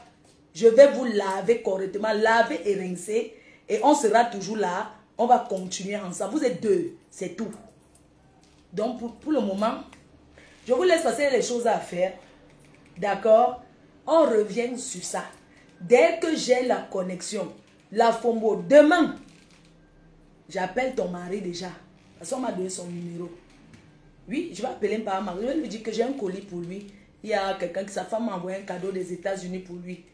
Je vais vous laver correctement, laver et rincer. Et on sera toujours là. On va continuer ensemble. Vous êtes 2, c'est tout. Donc pour le moment, je vous laisse passer les choses à faire. D'accord? On revient sur ça. Dès que j'ai la connexion, la FOMO, demain, j'appelle ton mari déjà. Parce qu'on m'a donné son numéro. Oui, je vais appeler par mari. Je vais lui dire que j'ai un colis pour lui. Il y a quelqu'un qui, sa femme m'a envoyé un cadeau des États-Unis pour lui.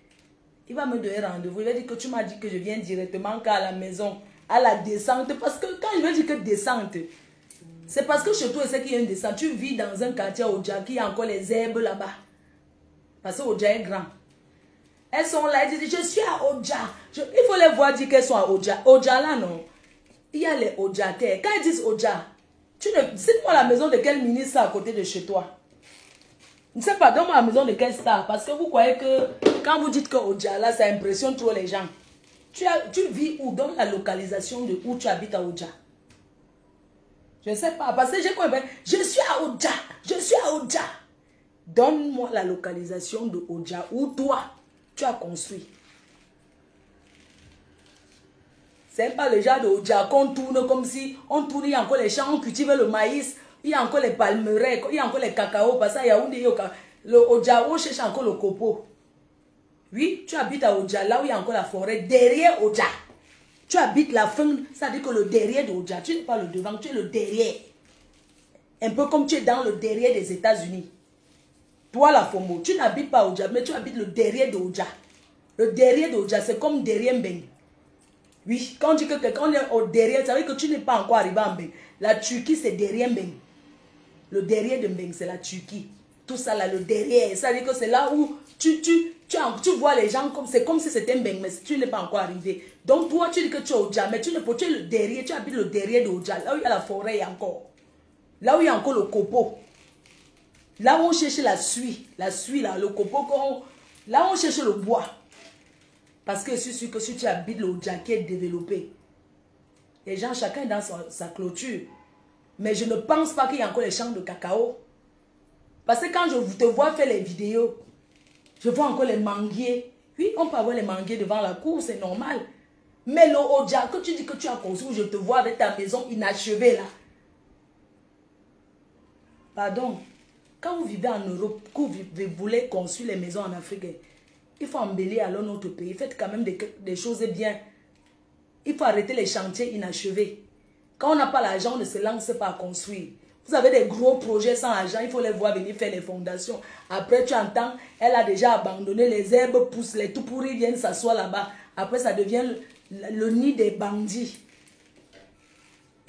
Il va me donner rendez-vous. Il va dire que tu m'as dit que je viens directement qu'à la maison, à la descente. Parce que quand je veux dire que descente, c'est parce que chez toi, c'est qu'il y a une descente. Tu vis dans un quartier au Dja, qui a encore les herbes là-bas. Parce que Oja est grand. Elles sont là, elles disent, je suis à Oja. Il faut les voir dire qu'elles sont à Oja. Oja là, non. Il y a les Ojatais. Quand elles disent Oja, Cite-moi la maison de quel ministre à côté de chez toi. Je ne sais pas, donne-moi la maison de quel star. Parce que vous croyez que quand vous dites que Oja, ça impressionne trop les gens. Tu vis où? Donne la localisation de où tu habites à Oja. Je ne sais pas, parce que j'ai compris. Je suis à Oja. Je suis à Oja. Donne-moi la localisation de Oja où toi, tu as construit. C'est pas le genre de Oja qu'on tourne comme si on tourne, il y a encore les champs, on cultive le maïs, il y a encore les palmeraies, il y a encore les cacao, parce qu'il y a le Oja où on cherche encore le copeau. Oui, tu habites à Oja, là où il y a encore la forêt, derrière Oja. Tu habites la fin, ça veut dire que le derrière de Oja, tu n'es pas le devant, tu es le derrière. Un peu comme tu es dans le derrière des États-Unis. Toi, la FOMO, tu n'habites pas à Oja, mais tu habites le derrière de Oja. Le derrière de Oja, c'est comme derrière Mbeng. Oui, quand on dit que quelqu'un est au derrière, ça veut dire que tu n'es pas encore arrivé à Mbeng. La Turquie, c'est derrière Mbeng. Le derrière de Mbeng, c'est la Turquie. Tout ça là, le derrière, ça veut dire que c'est là où tu vois les gens comme c'est comme si c'était Mbeng, mais tu n'es pas encore arrivé. Donc toi, tu dis que tu es au Oja, mais tu es le derrière, tu habites le derrière de Oja, là où il y a la forêt encore. Là où il y a encore le copeau. Là où on cherche la suie là, le copeau, là où on cherche le bois. Parce que je suis sûr que si tu habites le Oja qui est développé, les gens, chacun est dans sa clôture. Mais je ne pense pas qu'il y a encore les champs de cacao. Parce que quand je te vois faire les vidéos, je vois encore les manguiers. Oui, on peut avoir les manguiers devant la cour, c'est normal. Mais le Oja que tu dis que tu as construit, je te vois avec ta maison inachevée là. Pardon. Quand vous vivez en Europe, que vous voulez construire les maisons en Afrique, il faut embellir alors notre pays. Faites quand même des choses bien. Il faut arrêter les chantiers inachevés. Quand on n'a pas l'argent, on ne se lance pas à construire. Vous avez des gros projets sans argent, il faut les voir venir faire les fondations. Après, tu entends, elle a déjà abandonné, les herbes poussent, les tout pourris viennent s'asseoir là-bas. Après, ça devient le nid des bandits.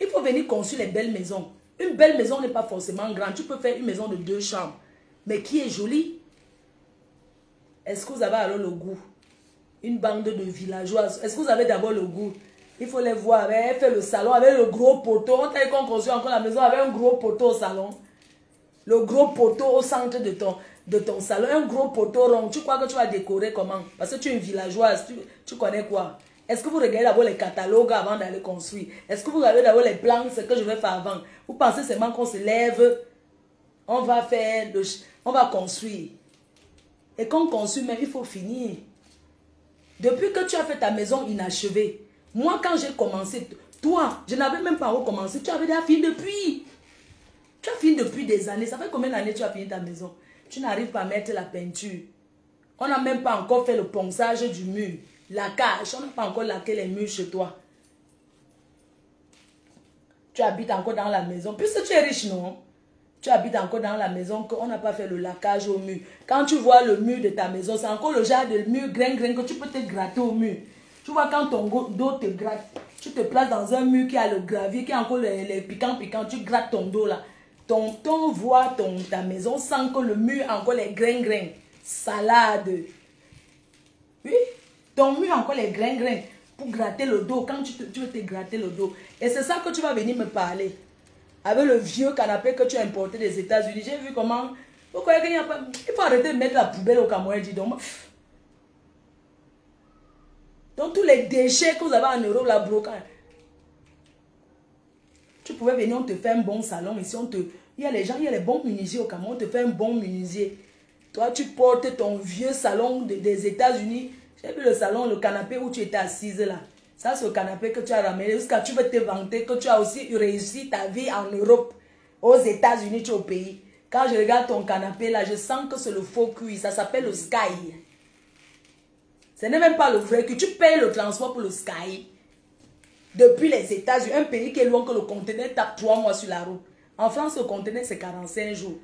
Il faut venir construire les belles maisons. Une belle maison n'est pas forcément grande. Tu peux faire une maison de 2 chambres, mais qui est jolie. Est-ce que vous avez alors le goût? Une bande de villageoises. Est-ce que vous avez d'abord le goût? Il faut les voir. Elle fait le salon avec le gros poteau. On t'a dit qu'on construit encore la maison avec un gros poteau au salon. Le gros poteau au centre de ton salon. Un gros poteau rond. Tu crois que tu vas décorer comment? Parce que tu es une villageoise. Tu connais quoi? Est-ce que vous regardez d'abord les catalogues avant d'aller construire? Est-ce que vous regardez d'abord les plans, ce que je vais faire avant? Vous pensez seulement qu'on se lève, on va construire. Et quand on construit, mais il faut finir. Depuis que tu as fait ta maison inachevée, moi quand j'ai commencé, toi, je n'avais même pas recommencé, tu avais déjà fini depuis. Tu as fini depuis des années. Ça fait combien d'années tu as fini ta maison? Tu n'arrives pas à mettre la peinture. On n'a même pas encore fait le ponçage du mur. La cage, on n'a pas encore laqué les murs chez toi. Tu habites encore dans la maison. Puisque tu es riche, non? Tu habites encore dans la maison qu'on n'a pas fait le laquage au mur. Quand tu vois le mur de ta maison, c'est encore le genre de mur grain que tu peux te gratter au mur. Tu vois quand ton dos te gratte, tu te places dans un mur qui a le gravier, qui a encore les piquants, tu grattes ton dos là. Ton voit ta maison sans que le mur a encore les grains. Salade. Oui. Ton mur a encore les grains pour gratter le dos quand tu veux te gratter le dos. Et c'est ça que tu vas venir me parler. Avec le vieux canapé que tu as importé des États-Unis. J'ai vu comment... Vous croyez qu'il n'y a pas... Il faut arrêter de mettre la poubelle au Cameroun, dis donc. Donc tous les déchets que vous avez en Europe, la brocante. Tu pouvais venir, on te fait un bon salon. Ici, il y a les gens, il y a les bons menuisiers au Cameroun, on te fait un bon menuisier. Toi, tu portes ton vieux salon des États-Unis. J'ai vu le salon, le canapé où tu étais assise là. Ça, c'est le canapé que tu as ramené. Jusqu'à tu veux te vanter que tu as aussi réussi ta vie en Europe. Aux États-Unis, tu es au pays. Quand je regarde ton canapé là, je sens que c'est le faux cuir. Ça s'appelle le Sky. Ce n'est même pas le vrai cuir. Tu payes le transport pour le Sky. Depuis les États-Unis, un pays qui est loin que le conteneur tape 3 mois sur la route. En France, le conteneur, c'est 45 jours.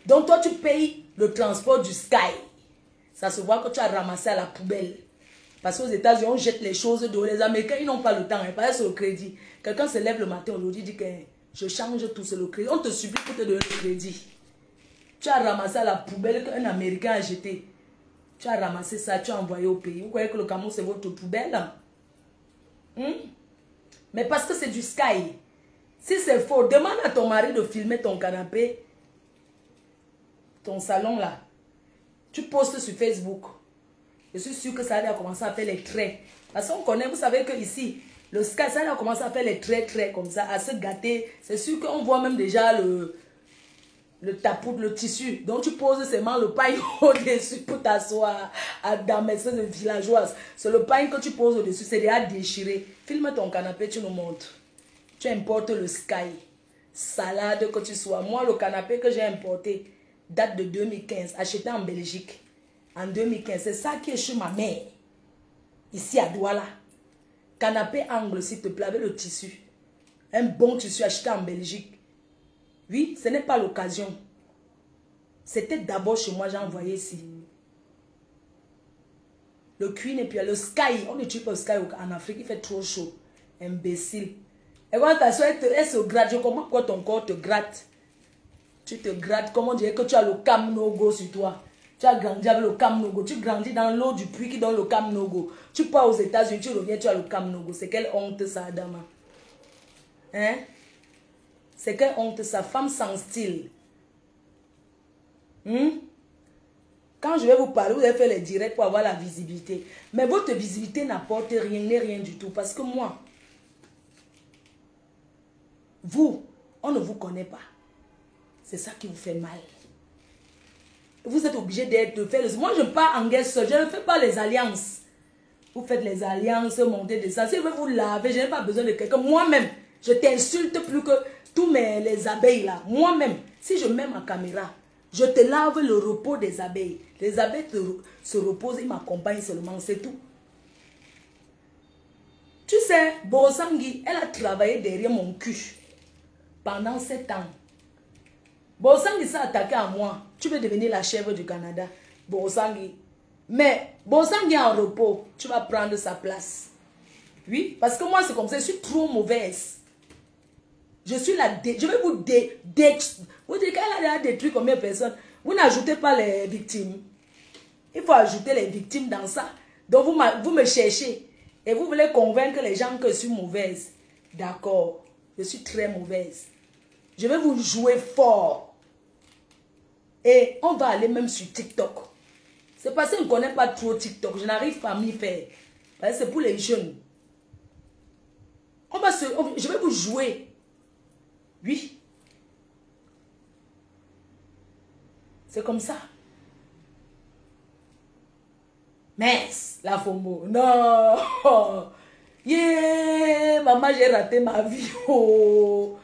Donc, toi, tu payes le transport du Sky. Ça se voit que tu as ramassé à la poubelle. Parce qu'aux États-Unis, on jette les choses dehors. Les Américains, ils n'ont pas le temps. Ils parlent sur le crédit. Quelqu'un se lève le matin aujourd'hui, dit que je change tout, c'est le crédit. On te supplie pour te donner le crédit. Tu as ramassé à la poubelle qu'un Américain a jeté. Tu as ramassé ça, tu as envoyé au pays. Vous croyez que le Cameroun, c'est votre poubelle? Mais parce que c'est du Sky. Si c'est faux, demande à ton mari de filmer ton canapé, ton salon là. Tu postes sur Facebook. Je suis sûre que ça a commencé à faire les traits. Parce qu'on connaît, vous savez que ici, le sky, ça a commencé à faire les traits comme ça, à se gâter. C'est sûr qu'on voit même déjà le tapou, le tissu. Donc tu poses seulement le pain au-dessus pour t'asseoir dans mes de villageoise. C'est le pain que tu poses au-dessus, c'est déjà déchiré. Filme ton canapé, tu nous montres. Tu importes le sky. Salade que tu sois. Moi, le canapé que j'ai importé date de 2015, acheté en Belgique. En 2015, c'est ça qui est chez ma mère. Ici à Douala. Canapé angle, s'il te plaît, avec le tissu. Un bon tissu acheté en Belgique. Oui, ce n'est pas l'occasion. C'était d'abord chez moi, j'ai envoyé ici. Le Queen et puis le Sky. On n'utilise pas le Sky en Afrique, il fait trop chaud. Imbécile. Et quand ta soeur, elle se gratte, je comprends pourquoi ton corps te gratte. Tu te grattes, comment on dirait que tu as le Kamnogo sur toi. Tu as grandi avec le Kamnogo. Tu grandis dans l'eau du puits qui donne le Kamnogo. Tu pars aux États-Unis, tu reviens, tu as le Kamnogo. C'est quelle honte ça, Adama? Hein? C'est quelle honte ça? Femme sans style. Quand je vais vous parler, vous allez faire les directs pour avoir la visibilité. Mais votre visibilité n'apporte rien, n'est rien du tout. Parce que moi, vous, on ne vous connaît pas. C'est ça qui vous fait mal. Vous êtes obligé de faire le... Moi, je pars en guerre seul. Je ne fais pas les alliances. Vous faites les alliances, montez, descendre. Si je veux vous laver, je n'ai pas besoin de quelqu'un. Moi-même, je t'insulte plus que tous les abeilles là. Moi-même, si je mets ma caméra, je te lave le repos des abeilles. Les abeilles se reposent, ils m'accompagnent seulement, c'est tout. Tu sais, Bosangui, elle a travaillé derrière mon cul pendant 7 ans. Bosangui s'est attaqué à moi. Tu veux devenir la chèvre du Canada. Bosangui. Mais Bosangui est en repos. Tu vas prendre sa place. Oui, parce que moi c'est comme ça. Je suis trop mauvaise. Je suis la... Je vais vous vous dites qu'elle a détruit combien de personnes. Vous n'ajoutez pas les victimes. Il faut ajouter les victimes dans ça. Donc vous me cherchez. Et vous voulez convaincre les gens que je suis mauvaise. D'accord. Je suis très mauvaise. Je vais vous jouer fort. Et on va aller même sur TikTok. C'est parce que je ne connais pas trop TikTok. Je n'arrive pas à m'y faire. Parce que c'est pour les jeunes. Je vais vous jouer. Oui. C'est comme ça. Mince, la FOMO. Non. Yeah, maman, j'ai raté ma vie. Oh.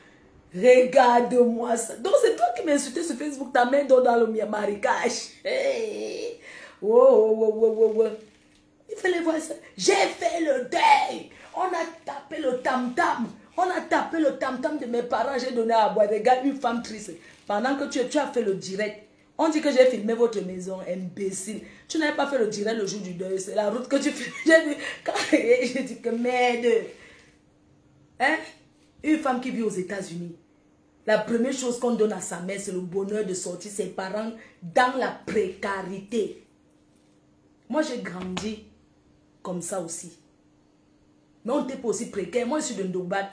Regarde-moi ça. Donc c'est toi qui m'as insulté sur Facebook, ta main dans le marécage. Hey. Oh. Il fallait voir ça. J'ai fait le deuil. On a tapé le tam-tam. On a tapé le tam-tam de mes parents. J'ai donné à boire. Regarde une femme triste. Pendant que tu as fait le direct. On dit que j'ai filmé votre maison, imbécile. Tu n'avais pas fait le direct le jour du deuil. C'est la route que tu fais. J'ai dit que merde. Hein? Une femme qui vit aux États-Unis. La première chose qu'on donne à sa mère, c'est le bonheur de sortir ses parents dans la précarité. Moi, j'ai grandi comme ça aussi. Mais on n'était pas aussi précaire. Moi, je suis de Ndogbat.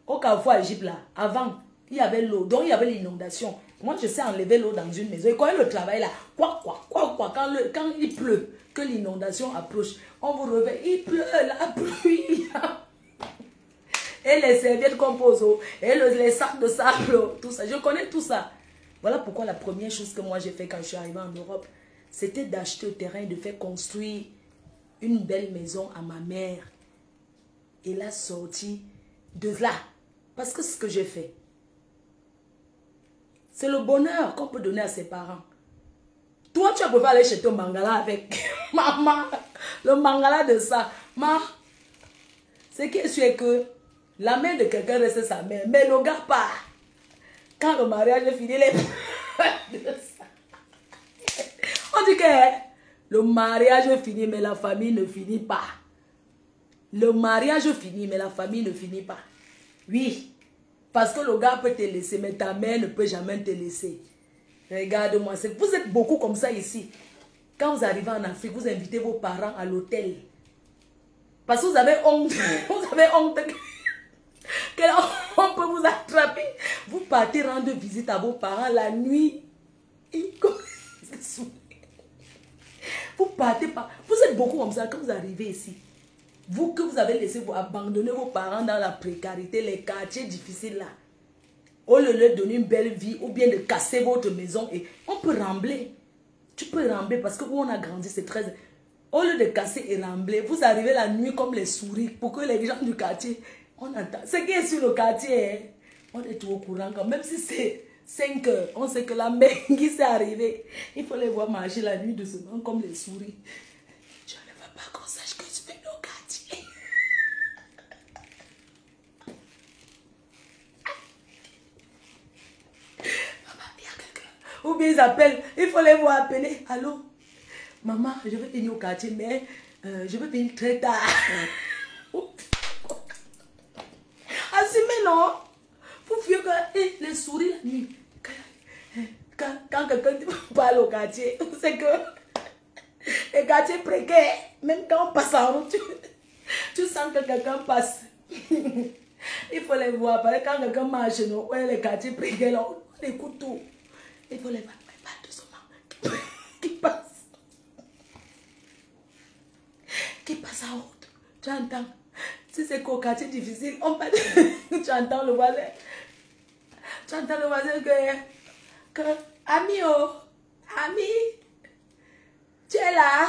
Au Carrefour, à Égypte, là, avant, il y avait l'eau. Donc, il y avait l'inondation. Moi, je sais enlever l'eau dans une maison. Et quand il y a le travail, là, quand il pleut, que l'inondation approche, on vous réveille. Il pleut, la pluie. Et les serviettes qu'on pose, et les sacs de sable, tout ça. Je connais tout ça. Voilà pourquoi la première chose que moi j'ai fait quand je suis arrivée en Europe, c'était d'acheter le terrain et de faire construire une belle maison à ma mère. Et la sortie de là. Parce que c'est ce que j'ai fait. C'est le bonheur qu'on peut donner à ses parents. Toi, tu as préféré aller chez ton mangala avec maman. Le mangala de ça. Ce qui est sûr est que la mère de quelqu'un reste sa mère. Mais le gars part. Quand le mariage est fini, on dit que le mariage est fini, mais la famille ne finit pas. Le mariage finit, mais la famille ne finit pas. Oui. Parce que le gars peut te laisser, mais ta mère ne peut jamais te laisser. Regarde-moi. Vous êtes beaucoup comme ça ici. Quand vous arrivez en Afrique, vous invitez vos parents à l'hôtel. Parce que vous avez honte. Vous avez honte. On peut vous attraper. Vous partez rendre visite à vos parents la nuit. Vous partez pas. Vous êtes beaucoup comme ça quand vous arrivez ici. Vous que vous avez laissé vous abandonner vos parents dans la précarité, les quartiers difficiles là. Au lieu de leur donner une belle vie ou bien de casser votre maison. Et on peut rembler. Tu peux rembler parce que où on a grandi, c'est très... Au lieu de casser et rembler, vous arrivez la nuit comme les souris pour que les gens du quartier... On entend. Ce qui est sur le quartier, hein, on est tout au courant. Quand même si c'est 5 heures, on sait que la mer qui s'est arrivée. Il faut les voir marcher la nuit doucement comme les souris. Je ne veux pas qu'on sache que je fais le quartier. Maman, il y a quelqu'un. Ou bien ils appellent, il faut les voir appeler. Allô? Maman, je vais venir au quartier, mais je vais venir très tard. Assumez, non? Vous fuyez que les souris la nuit. Quand quelqu'un parle au quartier, c'est que les quartiers précaires, même quand on passe en route, tu sens que quelqu'un passe. Il faut les voir. Parce que quand quelqu'un marche, non, ouais, les quartiers précaires, là, on écoute tout. Il faut les voir. Mais pas doucement. Qui passe. Qui passe en route. Tu entends? Si c'est qu'au quartier difficile, on va tu entends le voisin. Tu entends le voisin que ami, oh, ami, tu es là.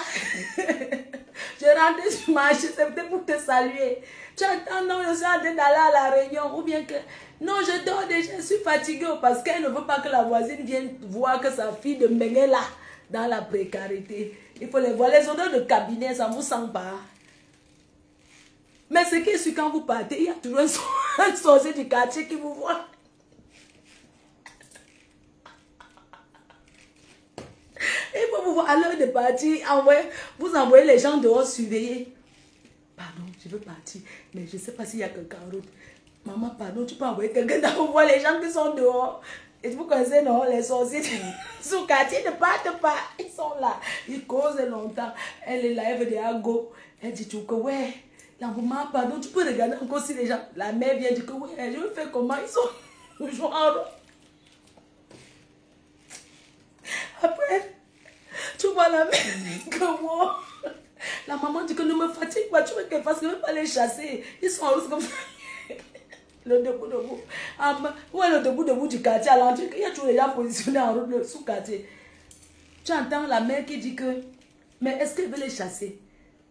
Je rentre sur le marché, c'est peut-être pour te saluer. Tu entends, non, je suis en train d'aller à la réunion. Ou bien que, non, je dors déjà, je suis fatiguée parce qu'elle ne veut pas que la voisine vienne voir que sa fille de Mengue est là, dans la précarité. Il faut les voir. Les odeurs de cabinet, ça ne vous sent pas. Mais ce qui est sûr, quand vous partez, il y a toujours un sorcier du quartier qui vous voit. Il faut vous voir à l'heure de partir, vous envoyez les gens dehors surveiller. Pardon, je veux partir, mais je ne sais pas s'il y a quelqu'un en route. Maman, pardon, tu peux envoyer quelqu'un dans voir les gens qui sont dehors. Et vous connaissez, non, les sorciers sous le quartier ne partent pas. Ils sont là, ils causent longtemps. Elle est là, elle veut dire à go. Elle dit tout que ouais. La maman, pardon, tu peux regarder encore si les gens, la mère vient dire que ouais, je vais faire comment, ils sont toujours en route. Après, tu vois la mère que moi, la maman dit que ne me fatigue pas, tu veux qu'elle fasse, ne veux pas les chasser. Ils sont en route comme ça. Le debout. Où est le debout du quartier à l'entrée? Il y a toujours les gens positionnés en route sous quartier. Tu entends la mère qui dit que, mais est-ce qu'elle veut les chasser?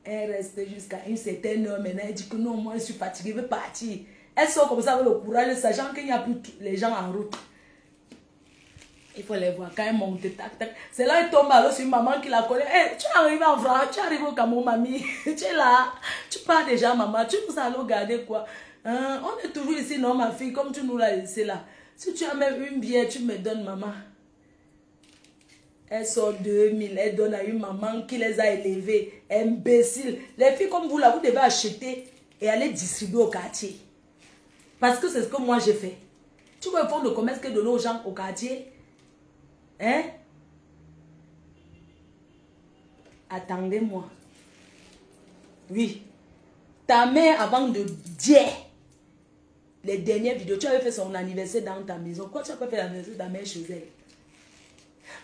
Elle reste jusqu'à une certaine heure. Maintenant, elle dit que non, moi je suis fatiguée, je veux partir. Elle sort comme ça avec le courage, sachant qu'il n'y a plus les gens en route. Il faut les voir quand elle monte, tac, tac. C'est là qu'elle tombe alors sur une maman qui la connaît. Hey, tu es arrivé en France, tu es arrivé au Cameroun, mamie. Tu es là, tu pars déjà, maman. Tu nous allons garder quoi? On est toujours ici, non, ma fille, comme tu nous l'as laissé là. Si tu as même une bière, tu me donnes, maman. Elle sort 2000, elle donne à une maman qui les a élevés. Imbécile. Les filles comme vous là, vous devez acheter et aller distribuer au quartier. Parce que c'est ce que moi j'ai fait. Tu vois le fonds de commerce que donne aux gens au quartier? Hein? Attendez-moi. Oui. Ta mère, avant de dire les dernières vidéos, tu avais fait son anniversaire dans ta maison. Pourquoi tu n'as pas fait l'anniversaire de ta mère chez elle?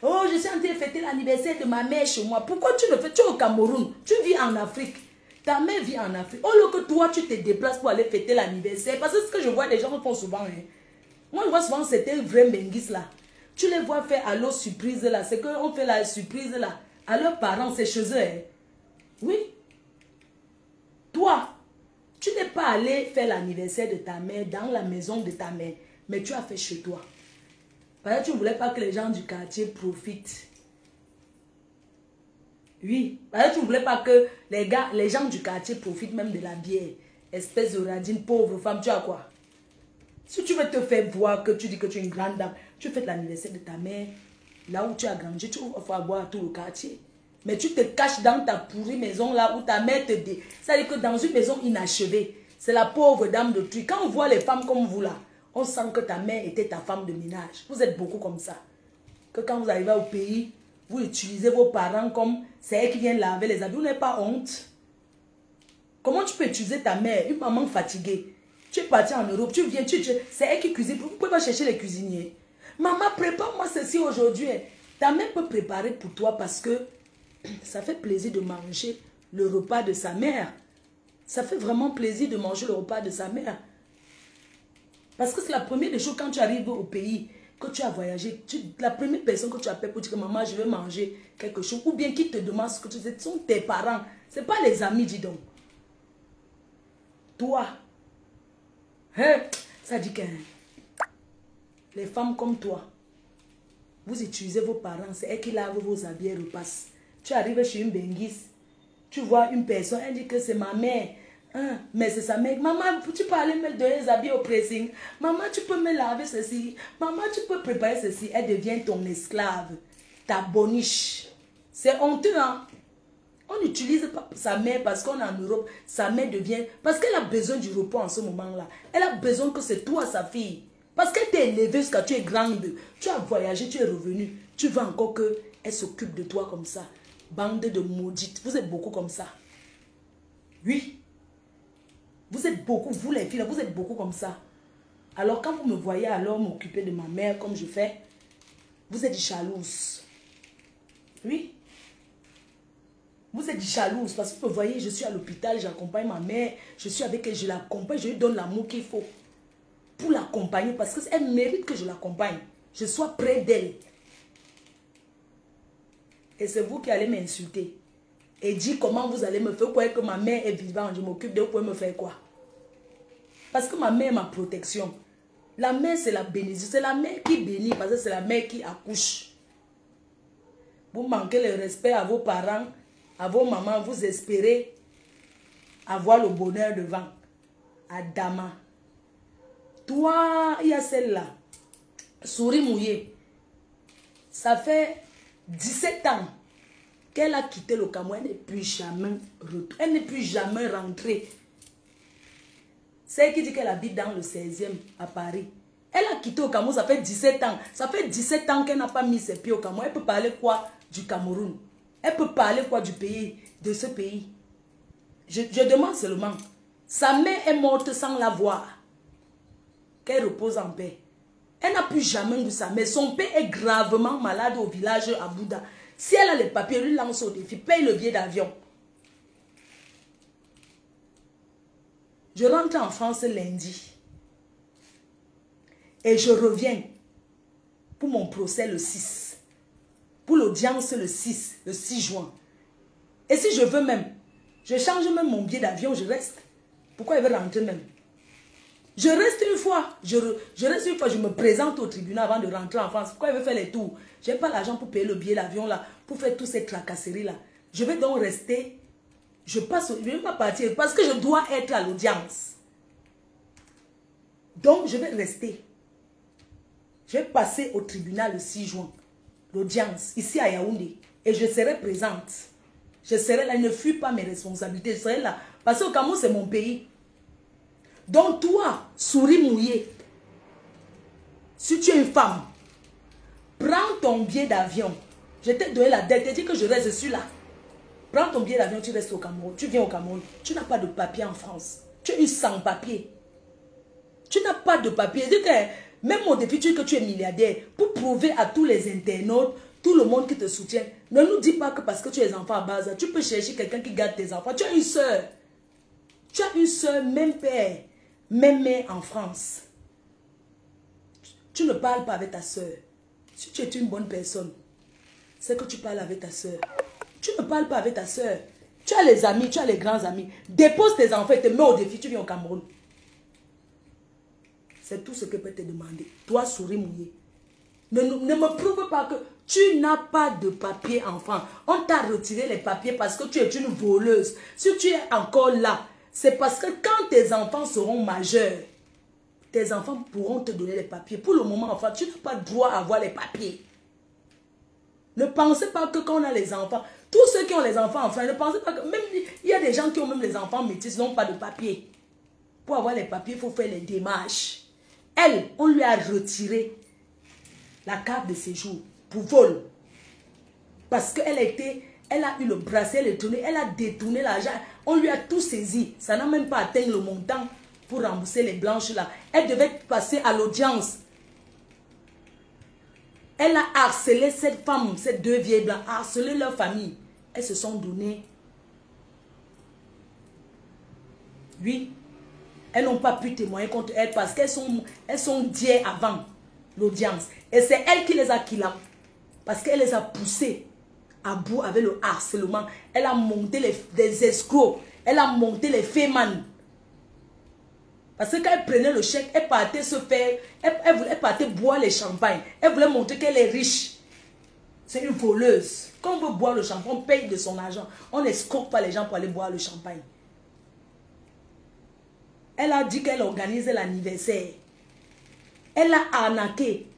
Oh, je suis en train de fêter l'anniversaire de ma mère chez moi. Pourquoi tu le fais? Tu es au Cameroun. Tu vis en Afrique. Ta mère vit en Afrique. Au lieu que toi, tu te déplaces pour aller fêter l'anniversaire. Parce que ce que je vois, les gens font souvent. Hein. Moi, je vois souvent, c'était un vrai Menguis là. Tu les vois faire à leur surprise là. C'est qu'on fait la surprise là. À leurs parents, c'est chez eux. Hein. Oui. Toi, tu n'es pas allé faire l'anniversaire de ta mère dans la maison de ta mère. Mais tu as fait chez toi. Parce que tu ne voulais pas que les gens du quartier profitent. Oui. Parce que tu ne voulais pas que les gens du quartier profitent même de la bière. Espèce de radine, pauvre femme, tu as quoi? Si tu veux te faire voir que tu dis que tu es une grande dame, tu fais l'anniversaire de ta mère, là où tu as grandi, tu vas boire à tout le quartier. Mais tu te caches dans ta pourrie maison là où ta mère te dit. C'est-à-dire que dans une maison inachevée, c'est la pauvre dame de truc. Quand on voit les femmes comme vous là, on sent que ta mère était ta femme de ménage. Vous êtes beaucoup comme ça. Que quand vous arrivez au pays, vous utilisez vos parents comme c'est elle qui vient laver les habits. Vous n'avez pas honte. Comment tu peux utiliser ta mère, une maman fatiguée? Tu es parti en Europe, tu viens, c'est elle qui cuisine. Vous ne pouvez pas chercher les cuisiniers. Maman, prépare-moi ceci aujourd'hui. Ta mère peut préparer pour toi parce que ça fait plaisir de manger le repas de sa mère. Ça fait vraiment plaisir de manger le repas de sa mère. Parce que c'est la première des choses quand tu arrives au pays, que tu as voyagé, la première personne que tu appelles pour dire que maman, je vais manger quelque chose, ou bien qui te demande ce que tu sais, ce sont tes parents. Ce n'est pas les amis, dis donc. Toi, hein, ça dit que les femmes comme toi, vous utilisez vos parents, c'est elles qui lavent vos habits et repassent. Tu arrives chez une benguise, tu vois une personne, elle dit que c'est ma mère. Hein, mais c'est sa mère. Maman, tu peux aller me donner les habits au pressing. Maman, tu peux me laver ceci. Maman, tu peux préparer ceci. Elle devient ton esclave. Ta boniche. C'est honteux, hein? On n'utilise pas sa mère parce qu'on est en Europe. Sa mère devient... Parce qu'elle a besoin du repos en ce moment-là. Elle a besoin que c'est toi, sa fille. Parce qu'elle t'a élevé jusqu'à tu es grande. Tu as voyagé, tu es revenu. Tu veux encore qu'elle s'occupe de toi comme ça. Bande de maudites. Vous êtes beaucoup comme ça. Oui. Vous êtes beaucoup, vous les filles, vous êtes beaucoup comme ça. Alors quand vous me voyez alors m'occuper de ma mère comme je fais, vous êtes jalouse. Oui. Vous êtes jalouse parce que vous me voyez, je suis à l'hôpital, j'accompagne ma mère, je suis avec elle, je l'accompagne, je lui donne l'amour qu'il faut pour l'accompagner parce qu'elle mérite que je l'accompagne. Je sois près d'elle. Et c'est vous qui allez m'insulter. Et dire comment vous allez me faire quoi que ma mère est vivante, je m'occupe de vous, pouvez me faire quoi? Parce que ma mère est ma protection. La mère, c'est la bénédiction. C'est la mère qui bénit parce que c'est la mère qui accouche. Vous manquez le respect à vos parents, à vos mamans, vous espérez avoir le bonheur devant. Adama. Toi, il y a celle-là. Souris mouillée. Ça fait 17 ans qu'elle a quitté le Cameroun. Elle n'est plus jamais rentrée. C'est elle qui dit qu'elle habite dans le 16e à Paris. Elle a quitté le Cameroun, ça fait 17 ans. Ça fait 17 ans qu'elle n'a pas mis ses pieds au Cameroun. Elle peut parler quoi du Cameroun? Elle peut parler quoi du pays, de ce pays? Je demande seulement. Sa mère est morte sans la voir. Qu'elle repose en paix. Elle n'a plus jamais vu ça. Mais son père est gravement malade au village à Bouddha. Si elle a les papiers, lui lance au défi. Paye le billet d'avion. Je rentre en France lundi. Et je reviens pour mon procès le 6. Pour l'audience le 6 juin. Et si je veux même, je change même mon billet d'avion, je reste. Pourquoi elle veut rentrer même? Je reste une fois. Je reste une fois, je me présente au tribunal avant de rentrer en France. Pourquoi elle veut faire les tours? Je n'ai pas l'argent pour payer le billet d'avion là, pour faire toutes ces tracasseries là. Je vais donc rester. Je ne vais pas partir parce que je dois être à l'audience. Donc, je vais rester. Je vais passer au tribunal le 6 juin. L'audience, ici à Yaoundé. Et je serai présente. Je serai là. Ne fuis pas mes responsabilités. Je serai là. Parce que Cameroun, c'est mon pays. Donc, toi, souris mouillée. Si tu es une femme, prends ton billet d'avion. Je t'ai donné la dette. Je t'ai dit que je reste, je suis là. Prends ton billet d'avion, tu restes au Cameroun. Tu viens au Cameroun. Tu n'as pas de papier en France. Tu es une sans-papier. Tu n'as pas de papier. Je dis que même au défi, tu dis que tu es milliardaire. Pour prouver à tous les internautes, tout le monde qui te soutient, ne nous dis pas que parce que tu es enfant à base, tu peux chercher quelqu'un qui garde tes enfants. Tu as une soeur. Tu as une soeur, même père, même mère en France. Tu ne parles pas avec ta soeur. Si tu es une bonne personne, c'est que tu parles avec ta soeur. Tu ne parles pas avec ta soeur. Tu as les amis, tu as les grands amis. Dépose tes enfants et te mets au défi, tu viens au Cameroun. C'est tout ce que peut te demander. Toi, souris mouillée. Ne me prouve pas que tu n'as pas de papier enfant. On t'a retiré les papiers parce que tu es une voleuse. Si tu es encore là, c'est parce que quand tes enfants seront majeurs, tes enfants pourront te donner les papiers. Pour le moment, enfin, tu n'as pas droit à avoir les papiers. Ne pensez pas que quand on a les enfants, tous ceux qui ont les enfants enfants, ne pensez pas que même il y a des gens qui ont même les enfants métis, n'ont pas de papiers. Pour avoir les papiers, il faut faire les démarches. Elle, on lui a retiré la carte de séjour pour vol. Parce qu'elle a eu le bracelet, elle a détourné l'argent. On lui a tout saisi. Ça n'a même pas atteint le montant pour rembourser les blanches là. Elle devait passer à l'audience. Elle a harcelé cette femme, ces deux vieilles blancs, harcelé leur famille. Elles se sont données. Oui. Elles n'ont pas pu témoigner contre elle parce qu'elles sont diées avant l'audience. Et c'est elle qui les a kidnappées. Parce qu'elle les a poussées à bout avec le harcèlement. Elle a monté des escrocs. Elle a monté les fémans. Parce que quand elle prenait le chèque, elle partait se faire, elle partait boire les champagnes. Elle voulait montrer qu'elle est riche. C'est une voleuse. Quand on veut boire le champagne, on paye de son argent. On n'escroque pas les gens pour aller boire le champagne. Elle a dit qu'elle organisait l'anniversaire. Elle a arnaqué.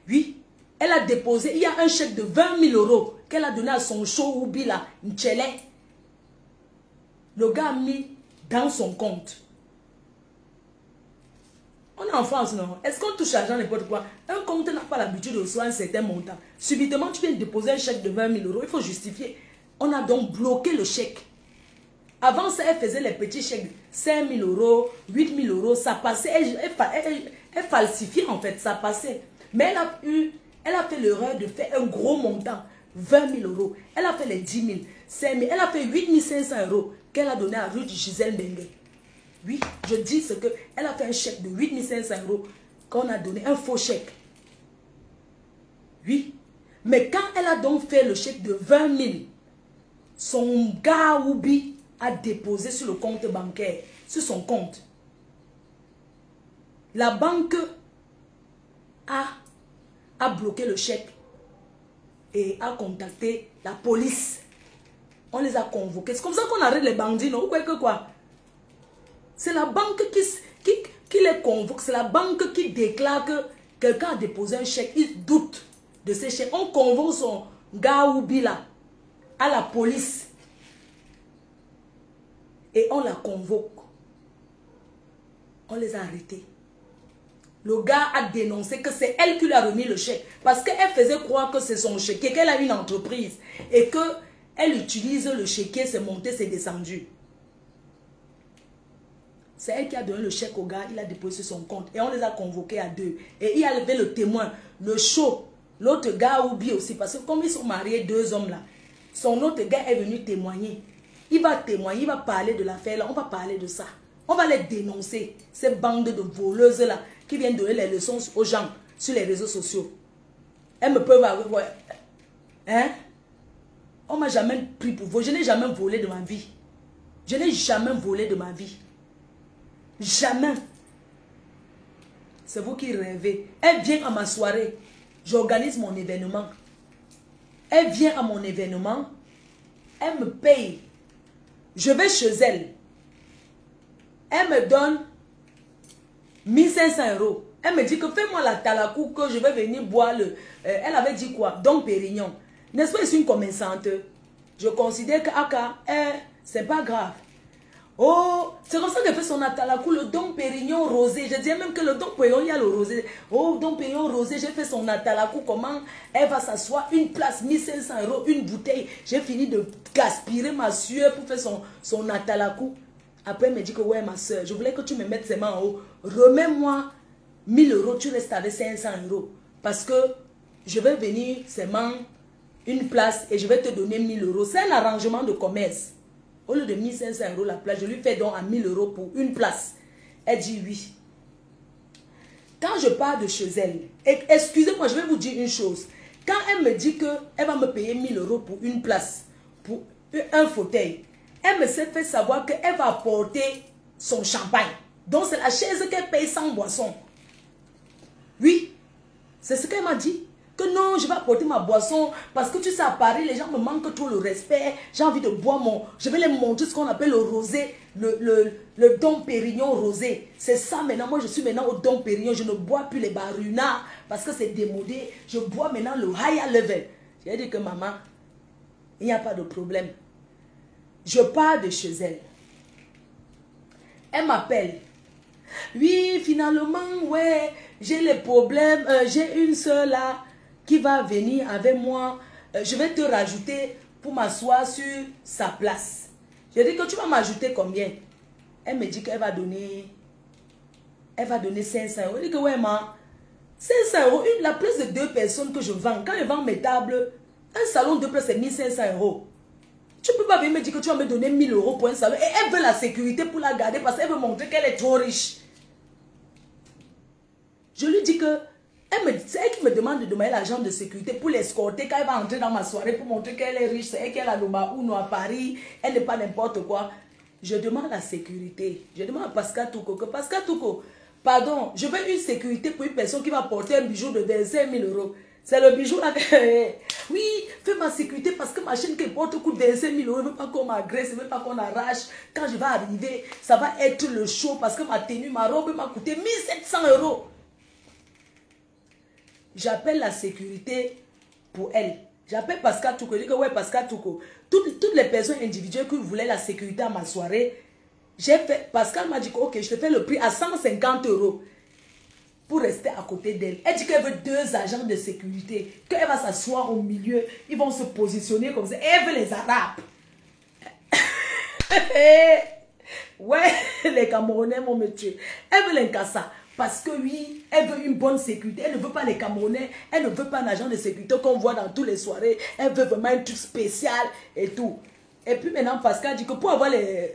Oui. Elle a déposé, il y a un chèque de 20 000 € qu'elle a donné à son show Ubi là, Nchele. Le gars a mis dans son compte. On est en France, non? Est-ce qu'on touche l'argent n'importe quoi? Un compte n'a pas l'habitude de recevoir un certain montant. Subitement, tu viens de déposer un chèque de 20 000 €. Il faut justifier. On a donc bloqué le chèque. Avant ça, elle faisait les petits chèques. 5 000 €, 8 000 €. Ça passait. Elle falsifiait en fait. Ça passait. Mais elle a fait l'erreur de faire un gros montant. 20 000 €. Elle a fait les 10 000, 5 000. Elle a fait 8 500 € qu'elle a donné à Ruth Gisèle Bengue. Oui, je dis ce que... Elle a fait un chèque de 8 500 € qu'on a donné, un faux chèque. Oui. Mais quand elle a donc fait le chèque de 20 000, son gars Oubi a déposé sur le compte bancaire, sur son compte. La banque a bloqué le chèque et a contacté la police. On les a convoqués. C'est comme ça qu'on arrête les bandits, non? Ou quoi? C'est la banque qui les convoque. C'est la banque qui déclare que quelqu'un a déposé un chèque. Il doute de ces chèques. On convoque son gars Oubi là à la police. Et on la convoque. On les a arrêtés. Le gars a dénoncé que c'est elle qui lui a remis le chèque. Parce qu'elle faisait croire que c'est son chéquier, qu'elle a une entreprise. Et qu'elle utilise le chéquier, c'est monté, c'est descendu. C'est elle qui a donné le chèque au gars, il a déposé son compte. Et on les a convoqués à deux. Et il y avait le témoin, le show, l'autre gars Oubi aussi. Parce que comme ils sont mariés, deux hommes là, son autre gars est venu témoigner. Il va témoigner, il va parler de l'affaire là, on va parler de ça. On va les dénoncer, ces bandes de voleuses là, qui viennent donner les leçons aux gens sur les réseaux sociaux. Elles me peuvent avoir... Hein? On ne m'a jamais pris pour vous. Je n'ai jamais volé de ma vie. Je n'ai jamais volé de ma vie. Jamais. C'est vous qui rêvez. Elle vient à ma soirée. J'organise mon événement. Elle vient à mon événement. Elle me paye. Je vais chez elle. Elle me donne 1500 €. Elle me dit que fais-moi la talakou que je vais venir boire le... elle avait dit quoi? Dom Pérignon. N'est-ce pas, je suis une commerçante? Je considère que c'est pas grave. Oh, c'est comme ça qu'elle fait son atalakou, le Dom Pérignon rosé. Je disais même que le Dom Pérignon, il y a le rosé. Oh, Dom Pérignon rosé, j'ai fait son atalakou. Comment elle va s'asseoir? Une place, 1500 €, une bouteille. J'ai fini de gaspiller ma sueur pour faire son atalakou. Après, elle me dit que ouais, ma soeur, je voulais que tu me mettes ses mains en haut. Remets-moi 1000 €, tu restes avec 500 €. Parce que je vais venir seulement une place et je vais te donner 1000 €. C'est un arrangement de commerce. Au lieu de 1500 € la place, je lui fais donc à 1000 € pour une place. Elle dit oui. Quand je pars de chez elle, excusez-moi, je vais vous dire une chose. Quand elle me dit qu'elle va me payer 1000 € pour une place, pour un fauteuil, elle me fait savoir qu'elle va apporter son champagne. Donc c'est la chaise qu'elle paye sans boisson. Oui, c'est ce qu'elle m'a dit. Que non, je vais apporter ma boisson parce que tu sais, à Paris, les gens me manquent trop le respect. J'ai envie de boire je vais les montrer ce qu'on appelle le rosé, le Dom Pérignon rosé. C'est ça maintenant. Moi, je suis maintenant au Dom Pérignon. Je ne bois plus les Baruna parce que c'est démodé. Je bois maintenant le higher level. J'ai dit que maman, il n'y a pas de problème. Je pars de chez elle. Elle m'appelle. Oui, finalement, ouais, j'ai les problèmes. J'ai une soeur là qui va venir avec moi. Je vais te rajouter pour m'asseoir sur sa place. J'ai dit que tu vas m'ajouter combien? Elle me dit qu'elle va donner 500 euros. Elle dit que ouais, ma, 500 euros, la place de 2 personnes que je vends. Quand je vends mes tables, un salon de place c'est 1500 euros. Tu ne peux pas venir me dire que tu vas me donner 1000 euros pour un salon. Et elle veut la sécurité pour la garder parce qu'elle veut montrer qu'elle est trop riche. Je lui dis que c'est elle qui me demande de demander l'argent de sécurité pour l'escorter quand elle va entrer dans ma soirée pour montrer qu'elle est riche. C'est elle qui est à Lomaouno à Paris. Elle n'est pas n'importe quoi. Je demande la sécurité. Je demande à Pascal Touko que Pascal Touko, pardon, je veux une sécurité pour une personne qui va porter un bijou de 25 000 euros. C'est le bijou là que... Oui, fais ma sécurité parce que ma chaîne qui porte coûte 25 000 euros. Je ne veux pas qu'on m'agresse, je ne veux pas qu'on arrache. Quand je vais arriver, ça va être le show parce que ma tenue, ma robe m'a coûté 1700 euros. J'appelle la sécurité pour elle. J'appelle Pascal Touko. Je dis que ouais, Pascal Touko. Toutes les personnes individuelles qui voulaient la sécurité à ma soirée, Pascal m'a dit que ok, je te fais le prix à 150 euros pour rester à côté d'elle. Elle dit qu'elle veut 2 agents de sécurité, qu'elle va s'asseoir au milieu, ils vont se positionner comme ça. Et elle veut les Arabes. Ouais, les Camerounais vont me tuer. Elle veut les Kassa. Parce que oui, elle veut une bonne sécurité. Elle ne veut pas les Camerounais. Elle ne veut pas un agent de sécurité qu'on voit dans toutes les soirées. Elle veut vraiment un truc spécial et tout. Et puis maintenant, Pascal dit que pour avoir les...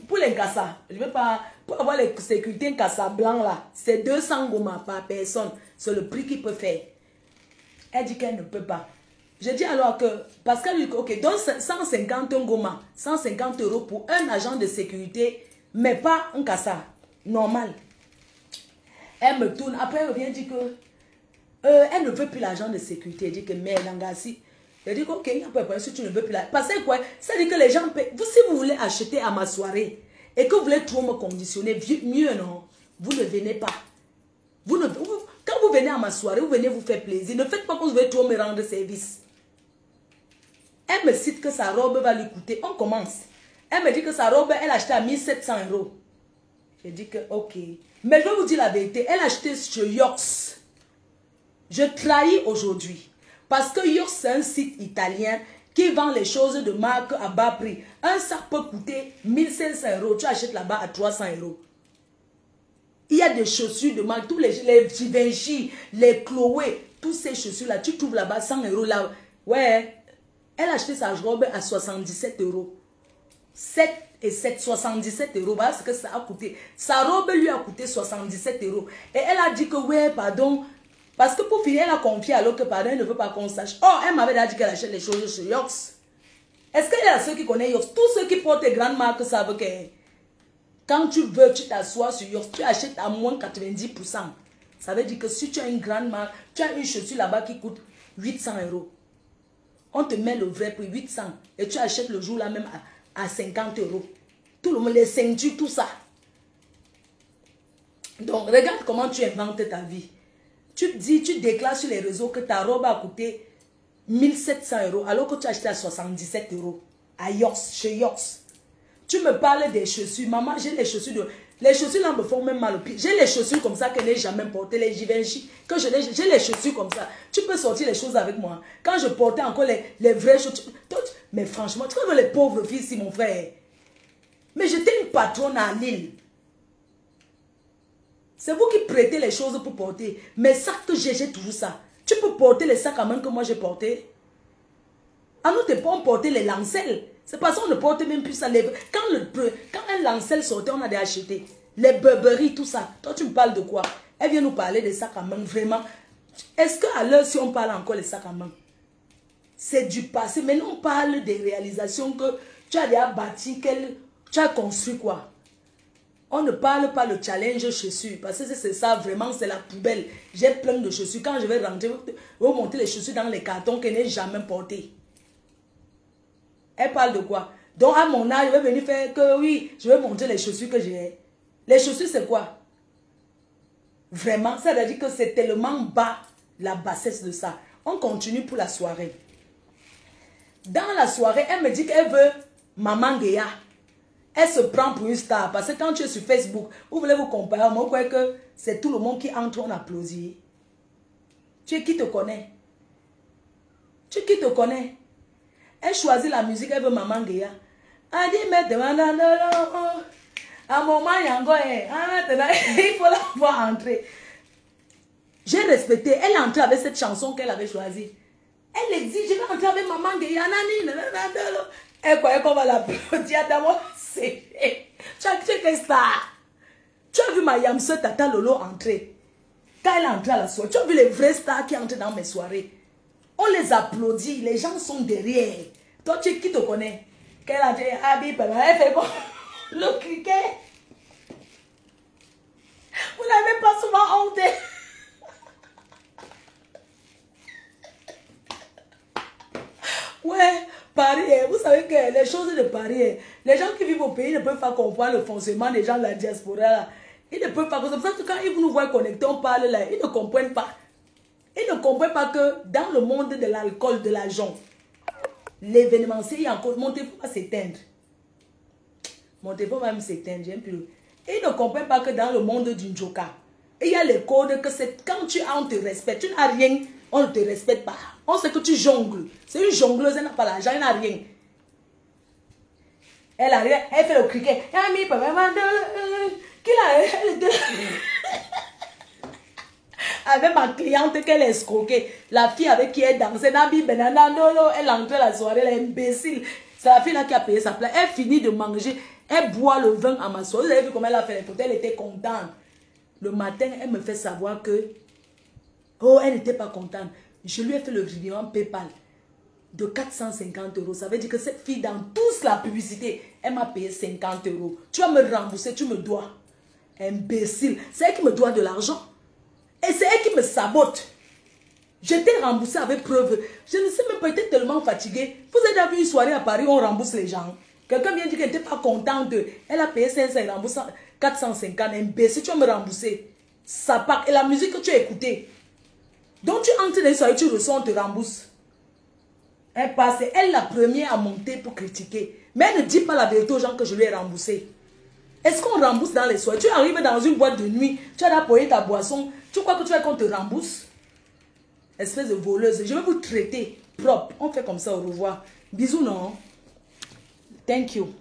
Pour les Kassa, je veux pas... Pour avoir les sécurités Kassa blanc là, c'est 200 goma par personne. C'est le prix qu'il peut faire. Elle dit qu'elle ne peut pas. Je dis alors que... Pascal dit que, ok, donc 150 goma, 150 euros pour un agent de sécurité, mais pas un Kassa normal. Elle me tourne, après elle revient dire que elle ne veut plus l'argent de sécurité. Elle dit que mais Nangassi. Elle dit que ok, il n'y a pas de problème si tu ne veux plus l'argent. Parce que quoi, ça dit que les gens paient. Si vous voulez acheter à ma soirée et que vous voulez trop me conditionner, mieux non, vous ne venez pas. Quand vous venez à ma soirée, vous venez vous faire plaisir. Ne faites pas que vous voulez trop me rendre service. Elle me cite que sa robe va lui coûter. On commence. Elle me dit que sa robe, elle a acheté à 1700 euros. Je dis que ok. Mais je vais vous dire la vérité. Elle a acheté chez Yox. Je trahis aujourd'hui. Parce que Yox, c'est un site italien qui vend les choses de marque à bas prix. Un sac peut coûter 1500 euros. Tu achètes là-bas à 300 euros. Il y a des chaussures de marque. Tous les Givenchy, les Chloé, tous ces chaussures-là, tu trouves là-bas 100 euros. Là. Ouais. Elle a acheté sa robe à 77 euros. 7 et 7, 77 euros. Voilà ce que ça a coûté. Sa robe lui a coûté 77 euros. Et elle a dit que, ouais, pardon. Parce que pour finir, elle a confié alors que, pardon, elle ne veut pas qu'on sache. Oh, elle m'avait dit qu'elle achète les choses chez Yox. Est-ce qu'il y a ceux qui connaissent Yox? Tous ceux qui portent des grandes marques savent que quand tu veux, tu t'assois sur Yox, tu achètes à moins 90%. Ça veut dire que si tu as une grande marque, tu as une chaussure là-bas qui coûte 800 euros. On te met le vrai prix, 800. Et tu achètes le jour là même à 50 euros. Tout le monde, les ceintures, tout ça. Donc, regarde comment tu inventes ta vie. Tu dis, tu déclares sur les réseaux que ta robe a coûté 1700 euros alors que tu as acheté à 77 euros à Yox, chez Yox. Tu me parles des chaussures. Maman, j'ai les chaussures de... Les chaussures là me font même mal au pied. J'ai les chaussures comme ça que je n'ai jamais portées, les Givenchy. J'ai les chaussures comme ça. Tu peux sortir les choses avec moi. Quand je portais encore les vraies chaussures. Mais franchement, tu vois les pauvres filles ici, mon frère. Mais j'étais une patronne à Lille. C'est vous qui prêtez les choses pour porter. Mes sacs que j'ai toujours ça. Tu peux porter les sacs à main que moi j'ai porté. À nous, on portait les lancelles. C'est parce qu'on ne porte même plus ça. Quand un lancelle sortait, on a déjà acheté. Les Burberry, tout ça. Toi, tu me parles de quoi? Elle vient nous parler des sacs à main, vraiment. Est-ce qu'à l'heure, si on parle encore des sacs à main, c'est du passé. Mais nous, on parle des réalisations que tu as déjà bâti, tu as construit quoi. On ne parle pas le challenge chaussures. Parce que c'est ça, vraiment, c'est la poubelle. J'ai plein de chaussures. Quand je vais rentrer, je vais monter les chaussures dans les cartons qu'elle n'a jamais portés. Elle parle de quoi? Donc, à mon âge, je vais venir faire que oui, je vais montrer les chaussures que j'ai. Les chaussures, c'est quoi? Vraiment, ça veut dire que c'est tellement bas, la bassesse de ça. On continue pour la soirée. Dans la soirée, elle me dit qu'elle veut Maman Géa. Elle se prend pour une star. Parce que quand tu es sur Facebook, vous voulez vous comparer, moi, je crois que c'est tout le monde qui entre, on applaudit. Tu es qui te connaît? Tu es qui te connaît? Elle choisit la musique, elle veut Maman Géa. Elle dit, mais demande À un moment, il y a encore il faut la voir entrer. J'ai respecté. Elle est entrée avec cette chanson qu'elle avait choisie. Elle dit, je vais entrer avec maman de Yanani. Elle croyait qu'on va l'applaudir d'abord. Tu as fait ça. Tu as vu ma Yamse Tata Lolo entrer. Quand elle est entrée à la soirée, tu as vu les vrais stars qui entrent dans mes soirées. On les applaudit, les gens sont derrière. Toi, qui te connais? Qu'elle a dit, elle fait quoi? Le criquet. Vous n'avez pas souvent honte. Ouais, Paris, vous savez que les choses de Paris, les gens qui vivent au pays ne peuvent pas comprendre le fonctionnement des gens de la diaspora. Là. Ils ne peuvent pas. C'est pour ça que quand ils nous voient connectés, on parle là, ils ne comprennent pas. Ils ne comprennent pas que dans le monde de l'alcool, de l'argent, l'événementiel, il y a encore. Mon téléphone va s'éteindre. Mon téléphone va même s'éteindre. J'aime plus. Ils ne comprennent pas que dans le monde du Njoka, il y a les codes que c'est quand tu as, on te respecte. Tu n'as rien, on ne te respecte pas. On sait que tu jongles. C'est une jongleuse, elle n'a pas l'argent, elle n'a rien. Elle a rien, elle fait le cricket. Avec ma cliente qu'elle escroquait, la fille avec qui elle dansait, elle entrait la soirée, elle est imbécile. C'est la fille là qui a payé sa place. Elle finit de manger, elle boit le vin à ma soirée. Vous avez vu comment elle a fait les photos, elle était contente. Le matin, elle me fait savoir que, oh, elle n'était pas contente. Je lui ai fait le virement PayPal de 450 €. Ça veut dire que cette fille, dans toute la publicité, elle m'a payé 50 €. Tu vas me rembourser, tu me dois. Imbécile. C'est elle qui me doit de l'argent. Et c'est elle qui me sabote. Je t'ai remboursé avec preuve. Je ne sais même pas, j'étais tellement fatiguée. Vous avez déjà vu une soirée à Paris où on rembourse les gens. Quelqu'un vient dire qu'elle n'était pas contente. Elle a payé 500, elle rembourse 450. Imbécile, tu vas me rembourser. Ça part. Et la musique que tu as écoutée. Donc tu entres dans une soirée, tu reçois, on te rembourse. Elle passe, elle la première à monter pour critiquer. Mais elle ne dit pas la vérité aux gens que je lui ai remboursé. Est-ce qu'on rembourse dans les soirées? Tu arrives dans une boîte de nuit, tu as d'appoyer ta boisson, tu crois que tu veux qu'on te rembourse? Espèce de voleuse, je vais vous traiter propre. On fait comme ça, au revoir. Bisous, non? Thank you.